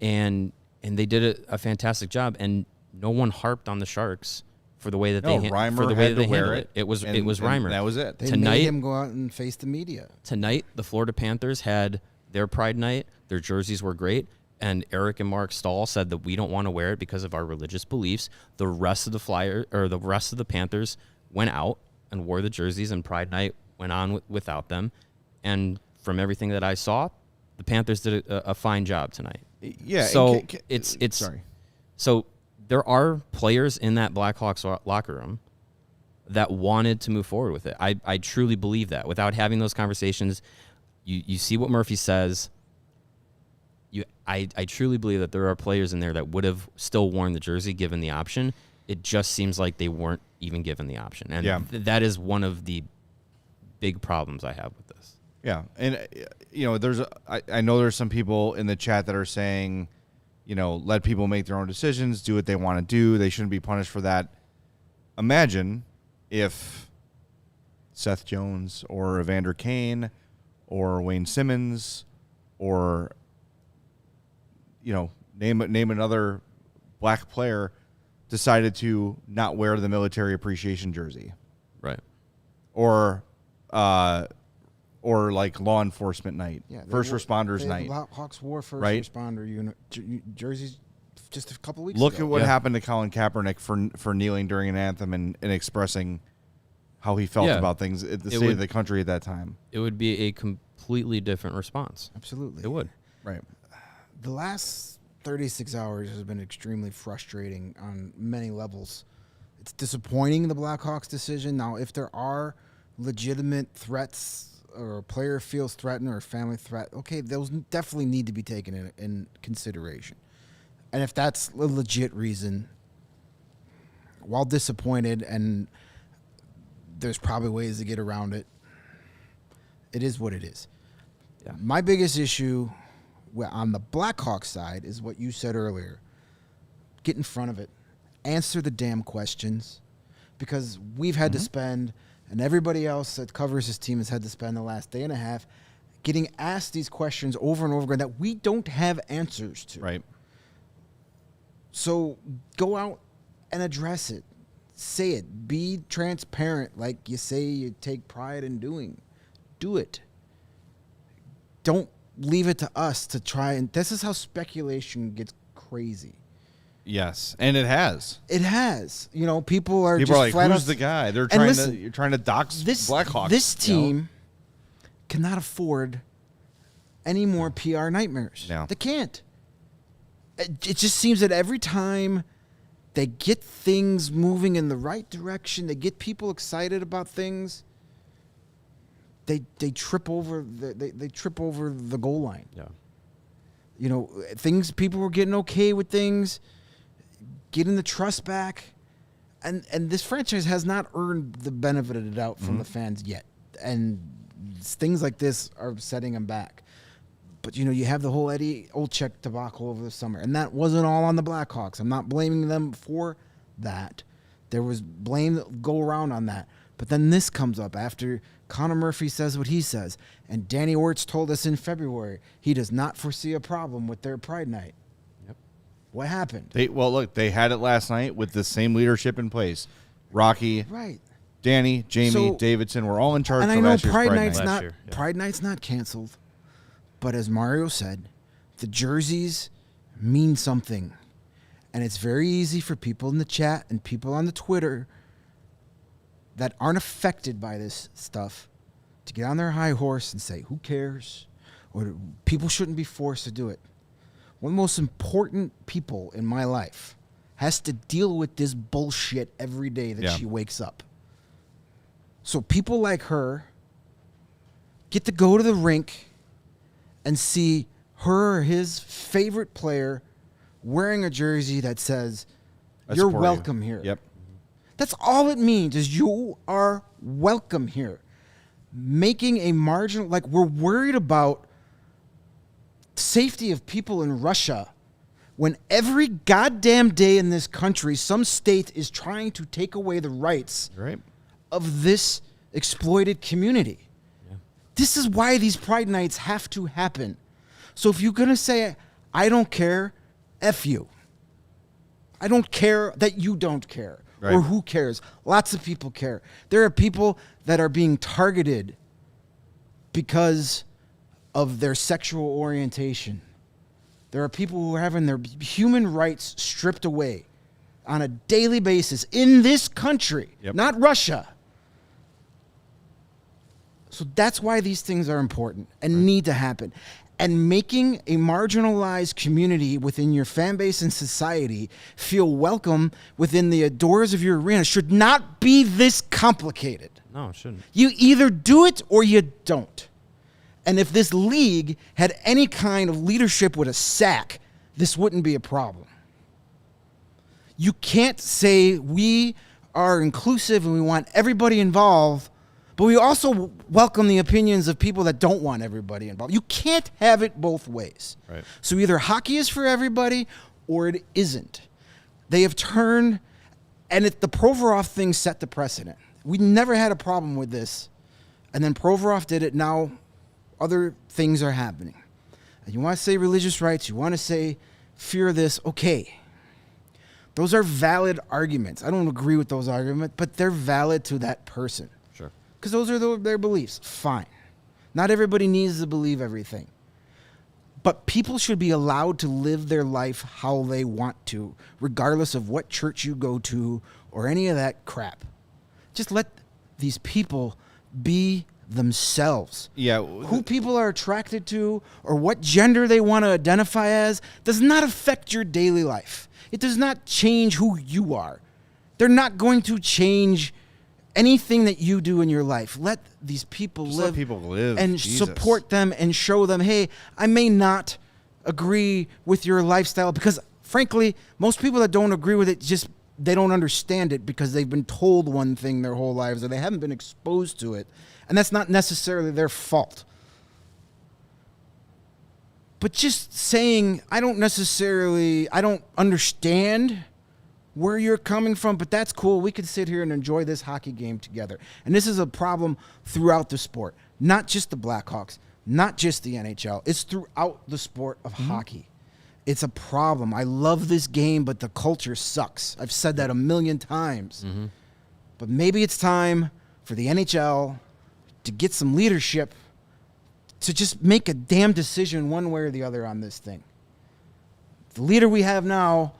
and they did a fantastic job. And no one harped on the Sharks for the way that they handled it. It was Reimer. That was it. They made him go out and face the media. Tonight, the Florida Panthers had their Pride Night. Their jerseys were great. And Eric and Mark Stahl said that we don't want to wear it because of our religious beliefs. The rest of the Panthers went out and wore the jerseys, and Pride Night went on without them. And from everything that I saw, the Panthers did a fine job tonight. Yeah. So So there are players in that Blackhawks locker room that wanted to move forward with it. I truly believe that. Without having those conversations, you see what Murphy says. I truly believe that there are players in there that would have still worn the jersey given the option. It just seems like they weren't even given the option. And that is one of the big problems I have with this. Yeah. And, I know there's some people in the chat that are saying, let people make their own decisions, do what they want to do. They shouldn't be punished for that. Imagine if Seth Jones or Evander Kane or Wayne Simmons or name another black player decided to not wear the military appreciation jersey. Right. Or like law enforcement night, first responders night. Hawks wore first responder jerseys just a couple weeks ago. Look at what happened to Colin Kaepernick for kneeling during an anthem and expressing how he felt about things at the state of the country at that time. It would be a completely different response. Absolutely. It would. Right. The last 36 hours has been extremely frustrating on many levels. It's disappointing, the Blackhawks decision. Now, if there are legitimate threats or a player feels threatened or a family threat, okay, those definitely need to be taken in consideration. And if that's a legit reason, while disappointed, and there's probably ways to get around it, it is what it is. Yeah. My biggest issue on the Blackhawks side is what you said earlier. Get in front of it. Answer the damn questions, because we've had to spend, and everybody else that covers this team has had to spend the last day and a half getting asked these questions over and over again that we don't have answers to. Right. So go out and address it. Say it. Be transparent like you say you take pride in doing. Do it. Don't leave it to us to try, and this is how speculation gets crazy. Yes, and it has. It has. People are just like, flat who's out, the guy? They're you're trying to dox Blackhawks. This team cannot afford any more PR nightmares. No. They can't. It just seems that every time they get things moving in the right direction, they get people excited about things, they trip over the goal line. Yeah. You know, people were getting okay with things, getting the trust back, and this franchise has not earned the benefit of the doubt from the fans yet. And things like this are setting them back. But, you know, you have the whole Eddie Olczyk debacle over the summer, and that wasn't all on the Blackhawks. I'm not blaming them for that. There was blame that go around on that. But then this comes up after Connor Murphy says what he says, and Danny Orts told us in February he does not foresee a problem with their Pride Night. Yep. What happened? They had it last night with the same leadership in place. Rocky, right. Danny, Jamie, Davidson were all in charge. And for I know last year's Pride Night's not canceled. But as Mario said, the jerseys mean something. And it's very easy for people in the chat and people on the Twitter that aren't affected by this stuff to get on their high horse and say, who cares? Or people shouldn't be forced to do it. One of the most important people in my life has to deal with this bullshit every day that she wakes up. So people like her get to go to the rink and see her or his favorite player wearing a jersey that says, you're welcome here. Yep. That's all it means, is you are welcome here. Making a marginal, like, we're worried about safety of people in Russia when every goddamn day in this country, some state is trying to take away the rights of this exploited community. This is why these Pride Nights have to happen. So if you're going to say, I don't care, F you. I don't care that you don't care. Right. Or who cares? Lots of people care. There are people that are being targeted because of their sexual orientation. There are people who are having their human rights stripped away on a daily basis in this country, not Russia. So that's why these things are important and need to happen. And making a marginalized community within your fan base and society feel welcome within the doors of your arena should not be this complicated. No, it shouldn't. You either do it or you don't. And if this league had any kind of leadership with a sack, this wouldn't be a problem. You can't say we are inclusive and we want everybody involved, but we also welcome the opinions of people that don't want everybody involved. You can't have it both ways. Right. So either hockey is for everybody or it isn't. They have turned, and the Provorov thing set the precedent. We never had a problem with this. And then Provorov did it. Now other things are happening. And you want to say religious rights, you want to say fear of this, okay. Those are valid arguments. I don't agree with those arguments, but they're valid to that person. Because those are their beliefs. Fine. Not everybody needs to believe everything. But people should be allowed to live their life how they want to, regardless of what church you go to or any of that crap. Just let these people be themselves. Yeah. Who people are attracted to or what gender they want to identify as does not affect your daily life. It does not change who you are. They're not going to change anything that you do in your life. Let these people live and support them and show them, hey, I may not agree with your lifestyle, because frankly, most people that don't agree with it, they don't understand it because they've been told one thing their whole lives or they haven't been exposed to it. And that's not necessarily their fault. But just saying, I don't understand where you're coming from, but that's cool. We could sit here and enjoy this hockey game together. And this is a problem throughout the sport, not just the Blackhawks, not just the NHL. It's throughout the sport of hockey. It's a problem. I love this game, but the culture sucks. I've said that a million times. But maybe it's time for the NHL to get some leadership to just make a damn decision one way or the other on this thing. The leader we have now,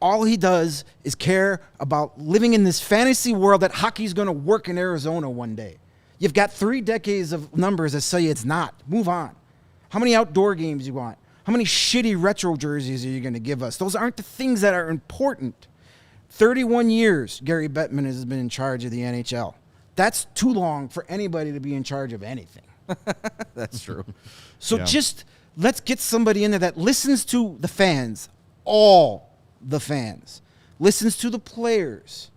all he does is care about living in this fantasy world that hockey's going to work in Arizona one day. You've got 3 decades of numbers that say it's not. Move on. How many outdoor games you want? How many shitty retro jerseys are you going to give us? Those aren't the things that are important. 31 years Gary Bettman has been in charge of the NHL. That's too long for anybody to be in charge of anything. That's true. So just let's get somebody in there that listens to the fans, all the fans, listens to the players,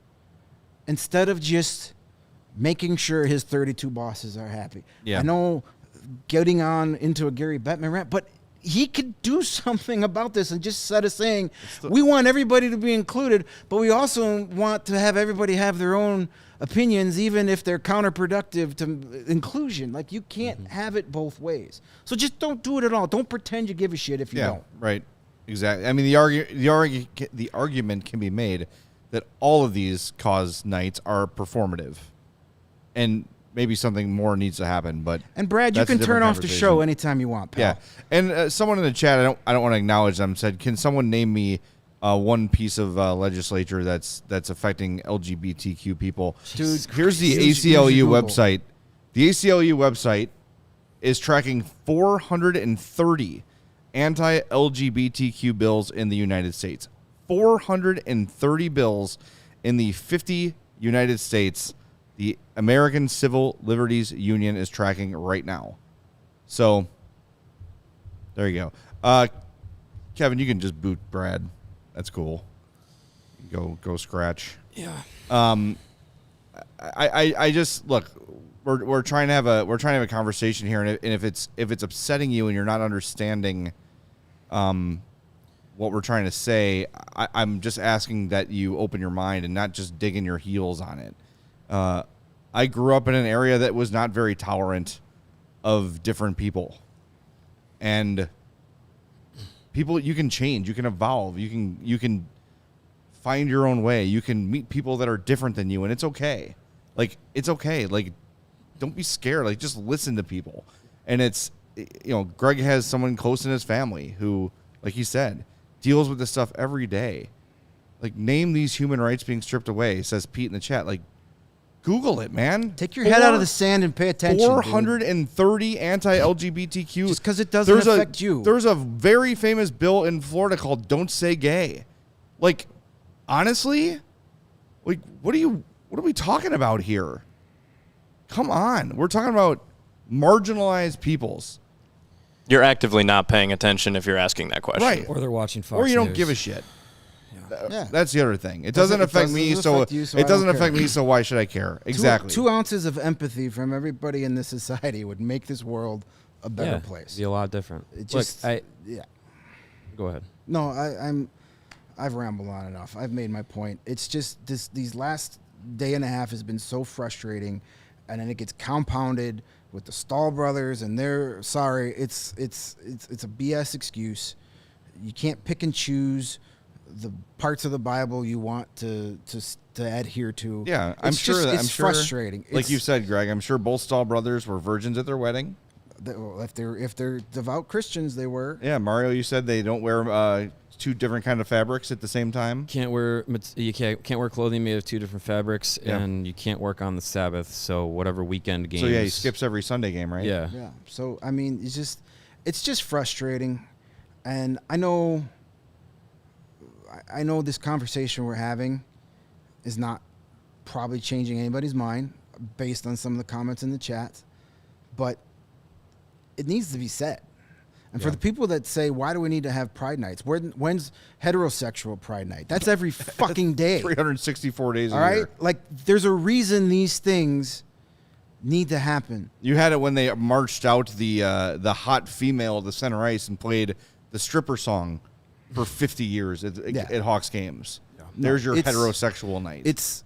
instead of just making sure his 32 bosses are happy. Yeah. I know getting on into a Gary Bettman rant, but he could do something about this and just instead of saying, we want everybody to be included, but we also want to have everybody have their own opinions, even if they're counterproductive to inclusion. Like, you can't have it both ways. So just don't do it at all. Don't pretend you give a shit if you don't. Right. Exactly. I mean, the argument can be made that all of these cause nights are performative, and maybe something more needs to happen. But Brad, you can turn off the show anytime you want, pal. Yeah. And someone in the chat, I don't want to acknowledge them, said, "Can someone name me one piece of legislature that's affecting LGBTQ people?" Dude, here's the ACLU website. The ACLU website is tracking 430 anti-LGBTQ bills in the United States. 430 bills in the 50 United States. The American Civil Liberties Union is tracking right now. So there you go. Kevin, you can just boot Brad. That's cool. Go scratch. Yeah. I just look. We're trying to have a conversation here, and if it's upsetting you and you're not understanding, what we're trying to say, I'm just asking that you open your mind and not just digging your heels on it. I grew up in an area that was not very tolerant of different people, and people, you can change, you can evolve, you can find your own way, you can meet people that are different than you, and it's okay. Like, it's okay. Like, don't be scared. Like, just listen to people. And it's, Greg has someone close in his family who, like he said, deals with this stuff every day. Like, name these human rights being stripped away, says Pete in the chat. Like, Google it, man. Take your head out of the sand and pay attention. 430 dude. Anti-LGBTQ. Just because it doesn't affect you. There's a very famous bill in Florida called "Don't Say Gay." Like, honestly, like, what are we talking about here? Come on, we're talking about marginalized peoples. You're actively not paying attention if you're asking that question, right? Or they're watching Fox or you don't News. give a shit. Yeah. That's the other thing. It doesn't affect me, so it doesn't affect me, so why should I care? Exactly. 2 ounces of empathy from everybody in this society would make this world a better place. It'd be a lot different. It just, Look, Go ahead. No, I've rambled on enough. I've made my point. It's just these last day and a half has been so frustrating, and then it gets compounded with the Stahl brothers, and they're sorry. It's a BS excuse. You can't pick and choose the parts of the Bible you want to adhere to. Yeah, I'm sure it's frustrating. Like you said, Greg, I'm sure both Stahl brothers were virgins at their wedding. If they're devout Christians, they were. Yeah, Mario, you said they don't wear 2 different kind of fabrics at the same time. Can't wear clothing made of 2 different fabrics, and you can't work on the Sabbath. So whatever weekend games. So yeah, he skips every Sunday game, right? Yeah. Yeah. So I mean, it's just frustrating, and I know this conversation we're having is not probably changing anybody's mind based on some of the comments in the chat, but it needs to be said. And for the people that say, why do we need to have Pride Nights? When's heterosexual Pride Night? That's every fucking day. 364 days a year. All right? Year. Like, there's a reason these things need to happen. You had it when they marched out the hot female of the center ice and played the stripper song for 50 years at Hawks games. Yeah. There's your heterosexual night. It's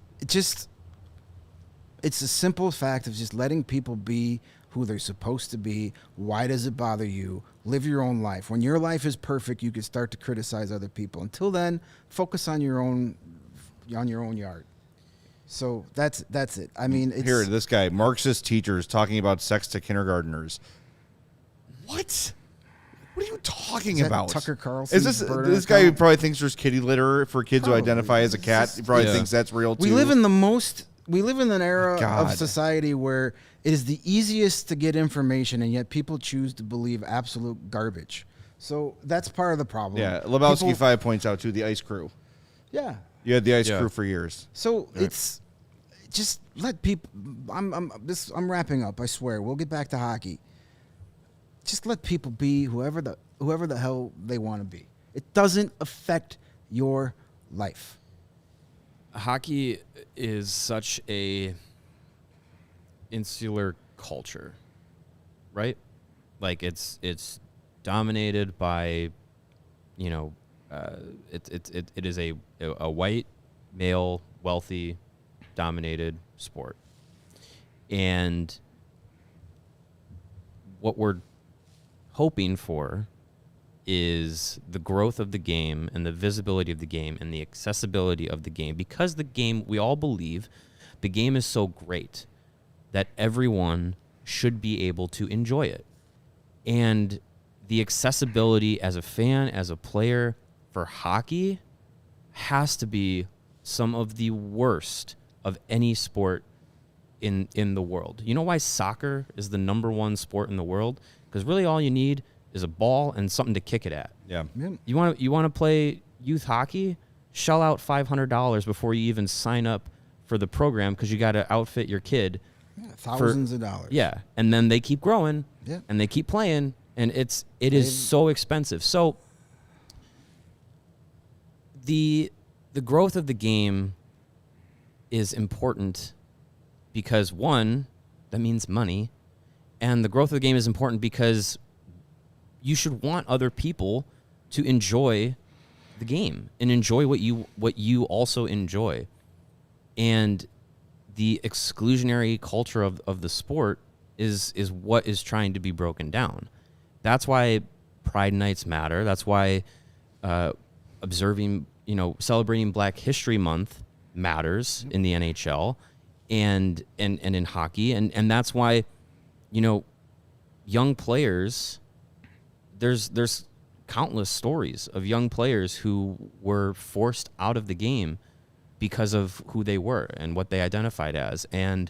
a simple fact of just letting people be who they're supposed to be. Why does it bother you? Live your own life. When your life is perfect, you can start to criticize other people. Until then, focus on your own yard. So that's it. I mean, here, this guy, Marxist teachers talking about sex to kindergartners. What? What are you talking about? Tucker Carlson. Is this guy who probably thinks there's kitty litter for kids who identify as a cat? He probably thinks that's real too. We live in the most we live in an era of society where it is the easiest to get information, and yet people choose to believe absolute garbage. So that's part of the problem. Yeah, Lebowski 5 points out to the ice crew. Yeah. You had the ice crew for years. So it's just let people. I'm wrapping up. I swear. We'll get back to hockey. Just let people be whoever the hell they want to be. It doesn't affect your life. Hockey is such a insular culture, right? Like it's dominated by, you know, it is a white, male, wealthy, dominated sport. And what we're hoping for is the growth of the game and the visibility of the game and the accessibility of the game, because the game, we all believe the game is so great that everyone should be able to enjoy it. And the accessibility as a fan, as a player for hockey has to be some of the worst of any sport in the world. You know why soccer is the #1 sport in the world? Because really all you need is a ball and something to kick it at. Yeah. You want to play youth hockey? Shell out $500 before you even sign up for the program, because you got to outfit your kid. Yeah, thousands of dollars. Yeah, and then they keep growing. Yeah. And they keep playing, and it is so expensive. So the growth of the game is important because, one, that means money, and the growth of the game is important because you should want other people to enjoy the game and enjoy what you also enjoy. And the exclusionary culture of the sport is what is trying to be broken down. That's why Pride Nights matter. That's why celebrating Black History Month matters in the NHL and in hockey. And that's why, young players, there's countless stories of young players who were forced out of the game because of who they were and what they identified as. And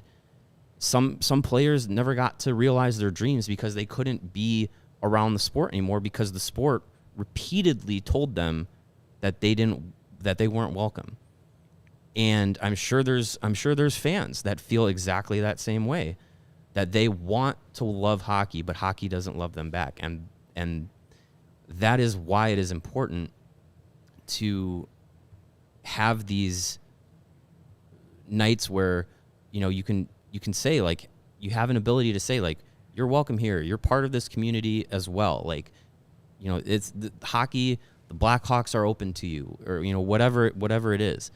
some players never got to realize their dreams because they couldn't be around the sport anymore, because the sport repeatedly told them that they weren't welcome. And I'm sure there's fans that feel exactly that same way, that they want to love hockey, but hockey doesn't love them back. And that is why it is important to have these nights where, you can say, like, you have an ability to say, like, you're welcome here. You're part of this community as well. Like, it's the hockey, the Blackhawks are open to you, or, whatever it is.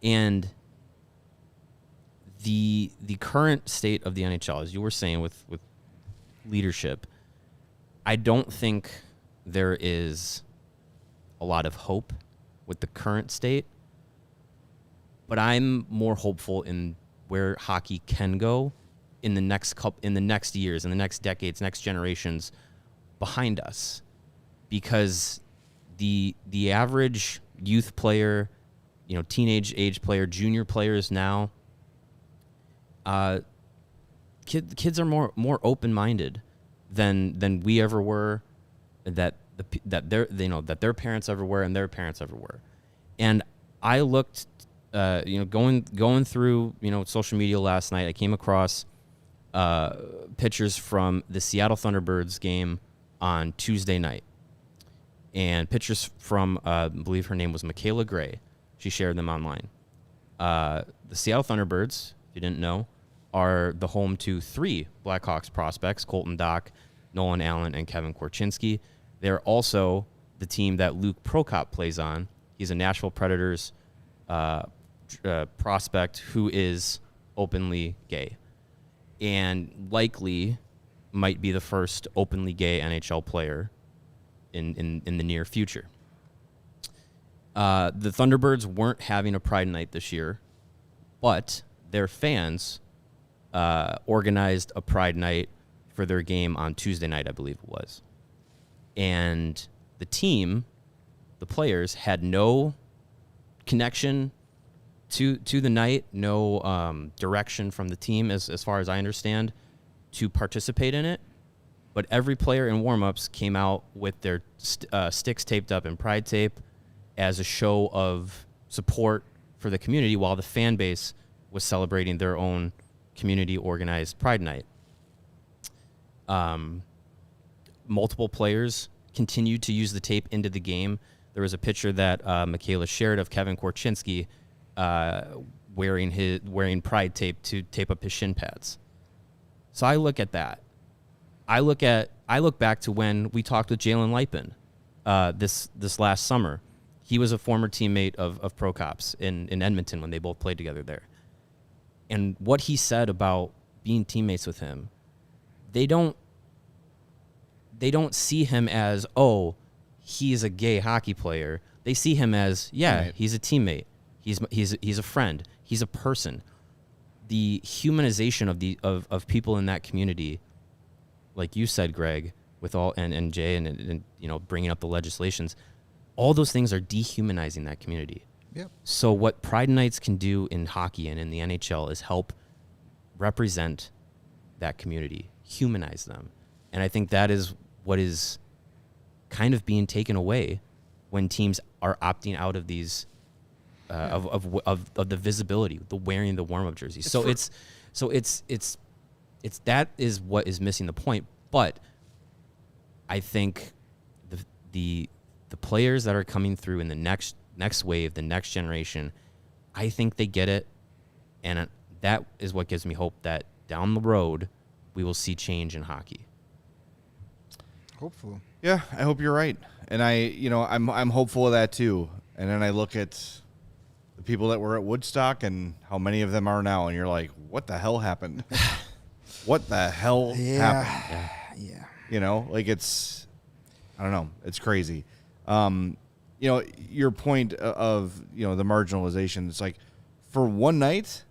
And the current state of the NHL, as you were saying, with leadership, I don't think there is a lot of hope with the current state, but I'm more hopeful in where hockey can go in the next years, in the next decades, next generations behind us, because the average youth player, teenage age player, junior players now, kids are more open-minded than we ever were, that their parents ever were, and their parents ever were. And I looked, going through social media last night, I came across pictures from the Seattle Thunderbirds game on Tuesday night, and pictures from I believe her name was Michaela Gray. She shared them online. The Seattle Thunderbirds, if you didn't know, are the home to 3 Blackhawks prospects: Colton Dach, Nolan Allen, and Kevin Korchinski. They're also the team that Luke Prokop plays on. He's a Nashville Predators prospect who is openly gay, and likely might be the first openly gay NHL player in the near future. The Thunderbirds weren't having a Pride Night this year, but their fans organized a Pride Night for their game on Tuesday night, I believe it was. And the team, the players, had no connection to the night, no direction from the team as far as I understand to participate in it. But every player in warmups came out with their sticks taped up in pride tape as a show of support for the community, while the fan base was celebrating their own community organized Pride Night. Multiple players continued to use the tape into the game. There was a picture that Michaela shared of Kevin Korchinski wearing pride tape to tape up his shin pads. So I look at that. I look back to when we talked with Jalen Lipin this last summer. He was a former teammate of Pro Cops in Edmonton when they both played together there. And what he said about being teammates with him, they don't see him as, oh, he's a gay hockey player. They see him as, yeah, teammate. He's a teammate. He's a friend. He's a person. The humanization of people in that community, like you said, Greg, with all and Jay and bringing up the legislations, all those things are dehumanizing that community. Yep. So what Pride Nights can do in hockey and in the NHL is help represent that community, humanize them. And I think that is what is kind of being taken away when teams are opting out of these of the visibility, the wearing the warm-up jerseys. It's that is what is missing the point. But I think the players that are coming through in the next wave, the next generation, I think they get it, and that is what gives me hope that down the road we will see change in hockey. Hopefully. Yeah, I hope you're right, and I'm hopeful of that too. And then I look at the people that were at Woodstock and how many of them are now, and you're like, what the hell happened? What the hell happened? Yeah. It's, I don't know, it's crazy. Your point of the marginalization, it's like for one night,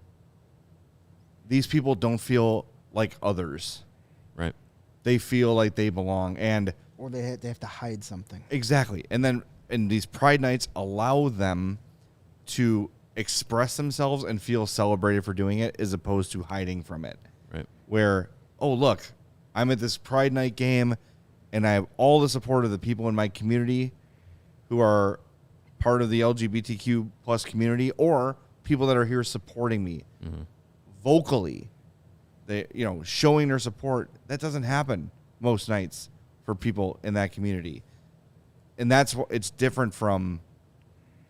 these people don't feel like others. Right. They feel like they belong, or they have to hide something. Exactly. And these Pride Nights allow them to express themselves and feel celebrated for doing it, as opposed to hiding from it. Right. Where, oh, look, I'm at this Pride Night game, and I have all the support of the people in my community who are part of the LGBTQ plus community, or people that are here supporting me vocally. They, showing their support. That doesn't happen most nights for people in that community. And that's what it's different from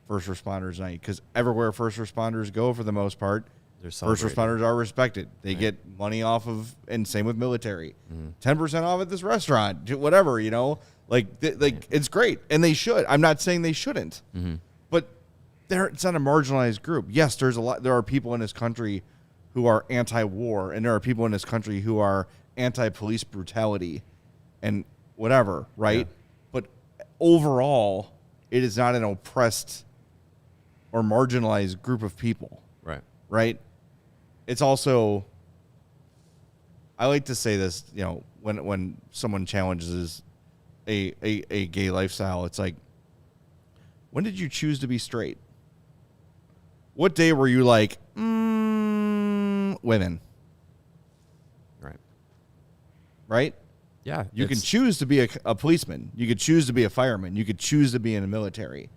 first responders night, because everywhere first responders go, for the most part, first responders are respected. They get money off of, and same with military, 10% off at this restaurant, whatever, it's great, and they should. I'm not saying they shouldn't, but it's not a marginalized group. Yes, there are people in this country who are anti-war, and there are people in this country who are anti-police brutality and whatever, right? Yeah. But overall, it is not an oppressed or marginalized group of people. Right? It's also, I like to say this, when someone challenges a gay lifestyle, it's like, when did you choose to be straight? What day were you like, women? Right? Yeah. You can choose to be a policeman. You could choose to be a fireman. You could choose to be in the military.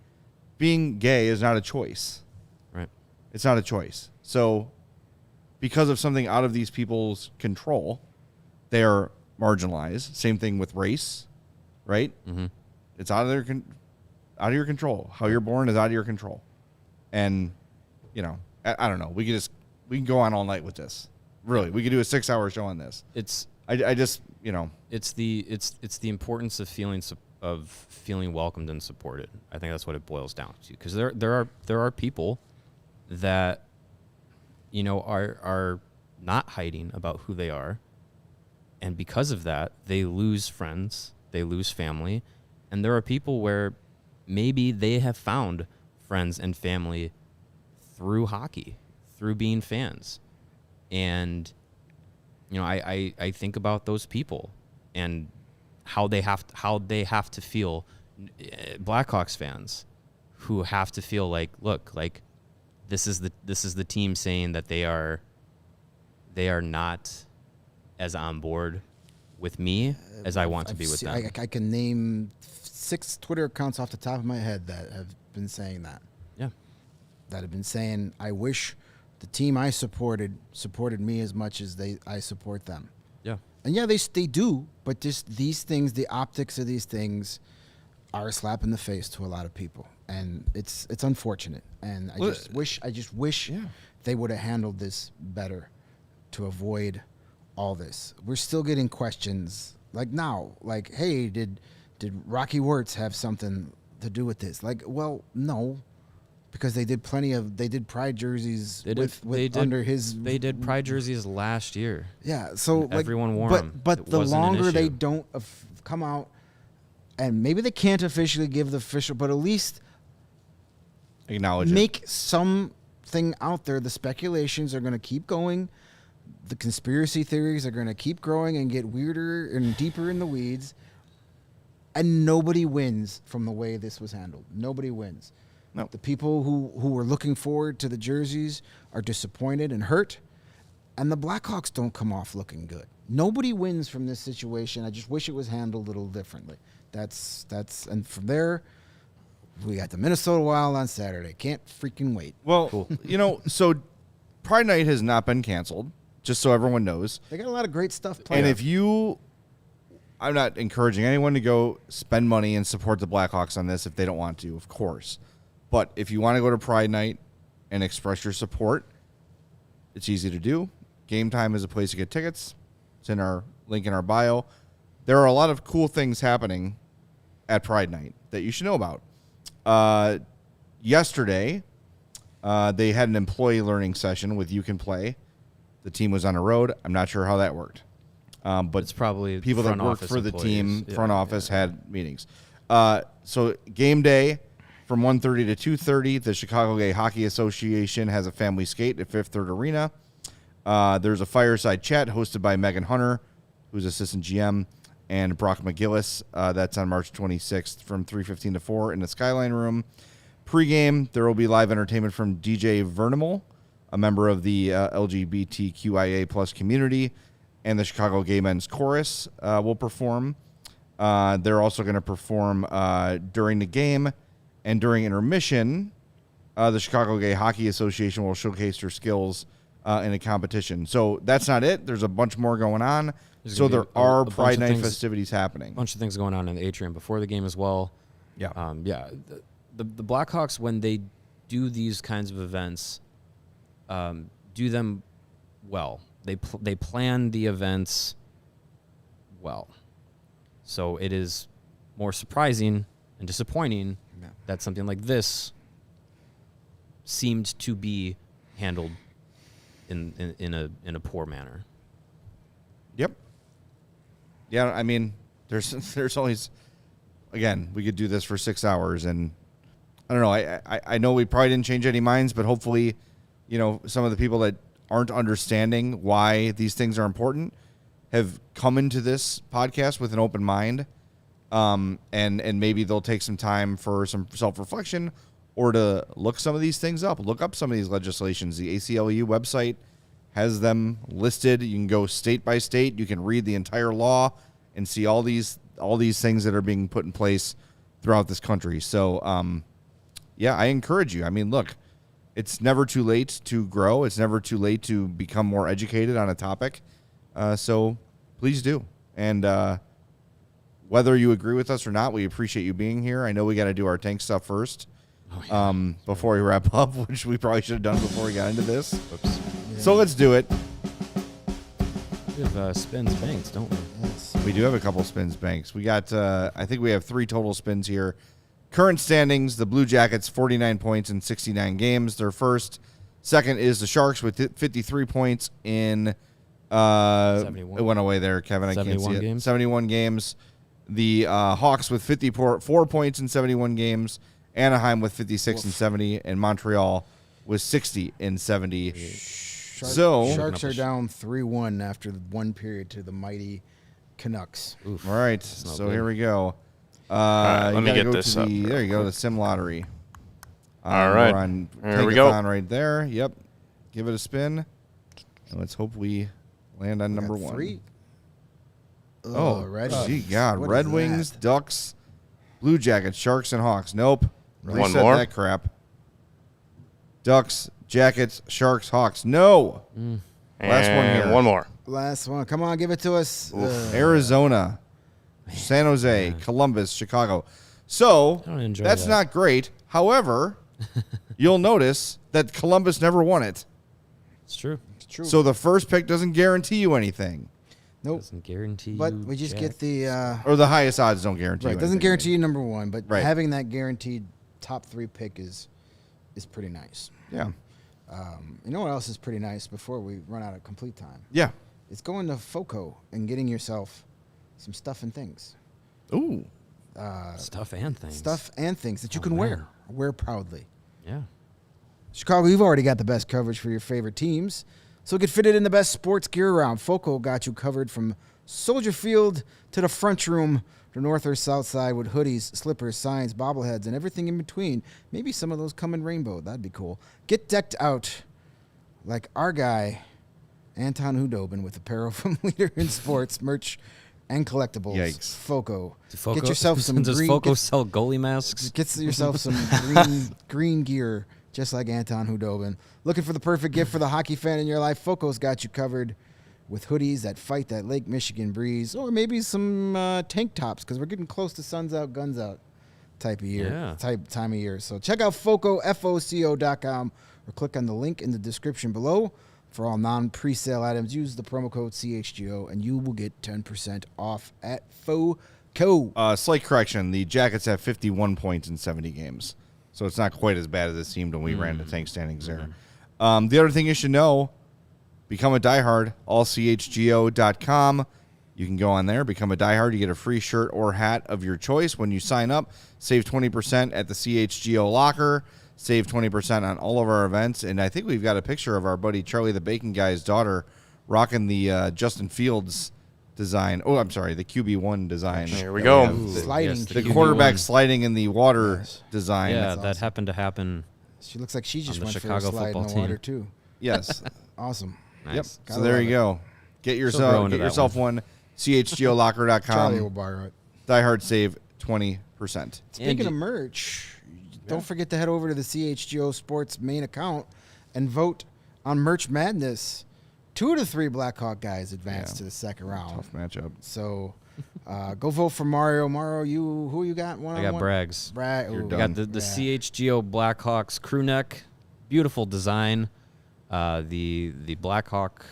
Being gay is not a choice. Right. It's not a choice. So because of something out of these people's control, they are marginalized. Same thing with race, right? Mm-hmm. It's out of your control. How you're born is out of your control. And, I don't know. We can go on all night with this. Really, we could do a 6-hour show on this. It's the importance of feeling welcomed and supported. I think that's what it boils down to. Because there are people that are not hiding about who they are, and because of that, they lose friends, they lose family, and there are people where maybe they have found friends and family through hockey, through being fans, and I think about those people and how they have to feel, Blackhawks fans who have to feel like, look, like this is the team saying that they are not as on board with me as I want to be with them. I can name 6 Twitter accounts off the top of my head that have been saying that. Yeah. That have been saying, I wish the team I supported me as much as I support them. Yeah. And yeah, they do, but just these things, the optics of these things are a slap in the face to a lot of people. And it's unfortunate. And I just wish they would have handled this better to avoid all this. We're still getting questions like now, like, hey, did Rocky Wirtz have something to do with this? Like, well, no, because they did pride jerseys under his. They did pride jerseys last year. Yeah, so everyone wore them. But the longer they don't come out, and maybe they can't officially give the official, but at least acknowledge make something out there. The speculations are going to keep going. The conspiracy theories are going to keep growing and get weirder and deeper in the weeds. And nobody wins from the way this was handled. Nobody wins. No. The people who were looking forward to the jerseys are disappointed and hurt. And the Blackhawks don't come off looking good. Nobody wins from this situation. I just wish it was handled a little differently. And from there, we got the Minnesota Wild on Saturday. Can't freaking wait. Well, cool. So Pride Night has not been canceled, just so everyone knows. They got a lot of great stuff planned. And I'm not encouraging anyone to go spend money and support the Blackhawks on this if they don't want to, of course. But if you want to go to Pride Night and express your support, it's easy to do. Game Time is a place to get tickets. It's in our link in our bio. There are a lot of cool things happening at Pride Night that you should know about. Yesterday, they had an employee learning session with You Can Play. The team was on the road. I'm not sure how that worked. But it's probably people that work for the team, front office, had meetings. So game day from 1:30 to 2:30, the Chicago Gay Hockey Association has a family skate at Fifth Third Arena. There's a fireside chat hosted by Megan Hunter, who's assistant GM, and Brock McGillis. That's on March 26th from 3:15 to 4 in the Skyline Room. Pre-game, there will be live entertainment from DJ Vernimal, a member of the LGBTQIA plus community, and the Chicago Gay Men's Chorus will perform. They're also going to perform during the game, and during intermission, the Chicago Gay Hockey Association will showcase their skills in a competition. So that's not it. There's a bunch more going on. So there are Pride Night festivities happening. A bunch of things going on in the atrium before the game as well. Yeah. The Blackhawks, when they do these kinds of events, do them well. They plan the events well. So it is more surprising and disappointing that something like this seemed to be handled in a poor manner. Yep. Yeah, I mean, there's always, again, we could do this for 6 hours, and I don't know. I know we probably didn't change any minds, but hopefully, some of the people that aren't understanding why these things are important have come into this podcast with an open mind, and maybe they'll take some time for some self-reflection or to look some of these things up, look up some of these legislations. The ACLU website has them listed. You can go state by state. You can read the entire law and see all these things that are being put in place throughout this country. So, I encourage you. I mean, look, it's never too late to grow. It's never too late to become more educated on a topic. So please do. And whether you agree with us or not, we appreciate you being here. I know we got to do our tank stuff first before we wrap up, which we probably should have done before we got into this. Oops. Yeah. So let's do it. We have spins banks, don't we? Yes. We do have a couple spins banks. We got, I think we have 3 total spins here. Current standings, the Blue Jackets, 49 points in 69 games. They're first. Second is the Sharks with 53 points in 71. It went away there, Kevin. I can't see it. Games. 71 games. The Hawks with 54 points in 71 games. Anaheim with 56 and 70. And Montreal with 60 in 70. Sharks are down 3-1 after 1 period to the mighty Canucks. Oof. All right, so here we go. Let me get this up. There you go, the Sim Lottery. All right. We're on Here we go. right there. Yep. Give it a spin. And let's hope we land on number 1. 3. Red God. What Red is Wings, that? Ducks, Blue Jackets, Sharks, and Hawks. Nope. One Reset more. that crap. Ducks, Jackets, Sharks, Hawks. No. Last one here. One more. Last one. Come on, give it to us. Arizona, San Jose, Columbus, Chicago. So that's that. not great. However, you'll notice that Columbus never won it. It's true. It's true. So the first pick doesn't guarantee you anything. Nope. Doesn't guarantee But you we just jack. get the Or the highest odds don't guarantee you doesn't anything. guarantee you number 1, but Right. having that guaranteed top 3 pick is pretty nice. Yeah. You know what else is pretty nice before we run out of complete time? Yeah. It's going to FOCO and getting yourself some stuff and things. Ooh. Stuff and things. Stuff and things that you can wear proudly. Yeah. Chicago, you've already got the best coverage for your favorite teams, so get fitted in the best sports gear around. FOCO got you covered from Soldier Field to the front room, to north or south side, with hoodies, slippers, signs, bobbleheads, and everything in between. Maybe some of those come in rainbow. That'd be cool. Get decked out like our guy, Anton Hudobin, with apparel from Leader in Sports, merch, and collectibles. Yikes. FOCO. FOCO? Get yourself some Does green. FOCO sell goalie masks? Get yourself some green gear, just like Anton Hudobin. Looking for the perfect gift for the hockey fan in your life? FOCO's got you covered with hoodies that fight that Lake Michigan breeze, or maybe some tank tops, because we're getting close to suns out, guns out type of year, time of year. So check out FOCO, FOCO.com, or click on the link in the description below. For all non-presale items, use the promo code CHGO, and you will get 10% off at FOCO. Slight correction. The Jackets have 51 points in 70 games. So it's not quite as bad as it seemed when we ran the tank standings there. The other thing you should know, become a diehard, allchgo.com. You can go on there, become a diehard. You get a free shirt or hat of your choice when you sign up. Save 20% at the CHGO locker. Save 20% on all of our events. And I think we've got a picture of our buddy Charlie the Bacon Guy's daughter rocking the Justin Fields design. Oh, I'm sorry, the QB1 design. There we go. Sliding. Yes, The QB1. quarterback sliding in the water design. Yeah, That's that awesome. happened to happen. She looks like she just the went Chicago for a slide in football the team. water, too. Yes. Awesome. Nice. Yep. Gotta So there love you it. go. Get grow yourself into that one. CHGOlocker.com. Charlie will borrow it. Diehard save 20%. Speaking of merch, don't forget to head over to the CHGO Sports main account and vote on Merch Madness. 2 of the 3 Blackhawk guys advanced to the second round. Tough matchup. So go vote for Mario. Mario, who you got? I got Braggs. You're I done. got the CHGO Blackhawks crew neck. Beautiful design. The Blackhawk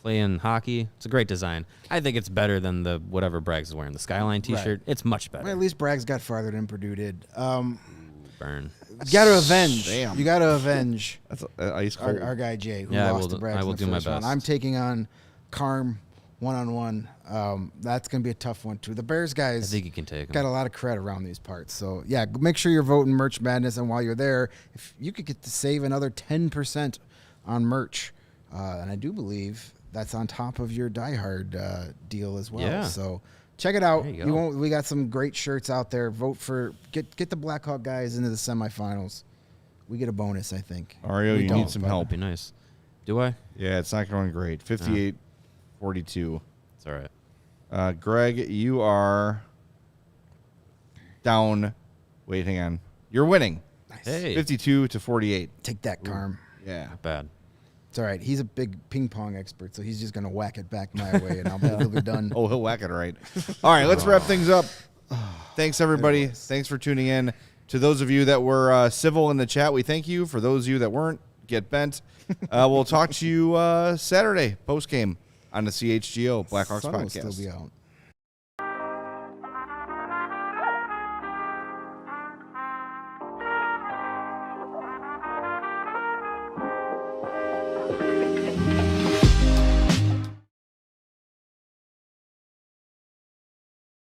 playing hockey. It's a great design. I think it's better than the whatever Braggs is wearing. The Skyline T-shirt. Right. It's much better. Well, at least Bragg's got farther than Purdue did. Burn. You got to avenge. Damn. You got to avenge That's ice cold. our guy Jay, who Yeah, lost to Braggs I will in the do my first round. best. I'm taking on Carm one-on-one. That's going to be a tough one, too. The Bears I guys think you can take got him. a lot of credit around these parts. So, yeah, make sure you're voting Merch Madness. And while you're there, if you could get to save another 10% on merch, and I do believe that's on top of your diehard deal as well. Yeah. So check it out. There you go. We got some great shirts out there. Vote for get the Blackhawk guys into the semifinals. We get a bonus, I think. Mario, We you don't, need some but- help. That'd be nice. Do I? Yeah, it's not going great. 58-42. It's all right. Greg, you are down. Wait, hang on. You're winning. Nice. Hey. 52-48. Take that, Carm. Yeah. Not bad. It's all right. He's a big ping pong expert, so he's just gonna whack it back my way, and he'll be done. Oh, he'll whack it right. All right, let's wrap things up. Thanks, everybody. Thanks for tuning in. To those of you that were civil in the chat, we thank you. For those of you that weren't, get bent. We'll talk to you Saturday, post-game on the CHGO Blackhawks Sun will podcast. still be out.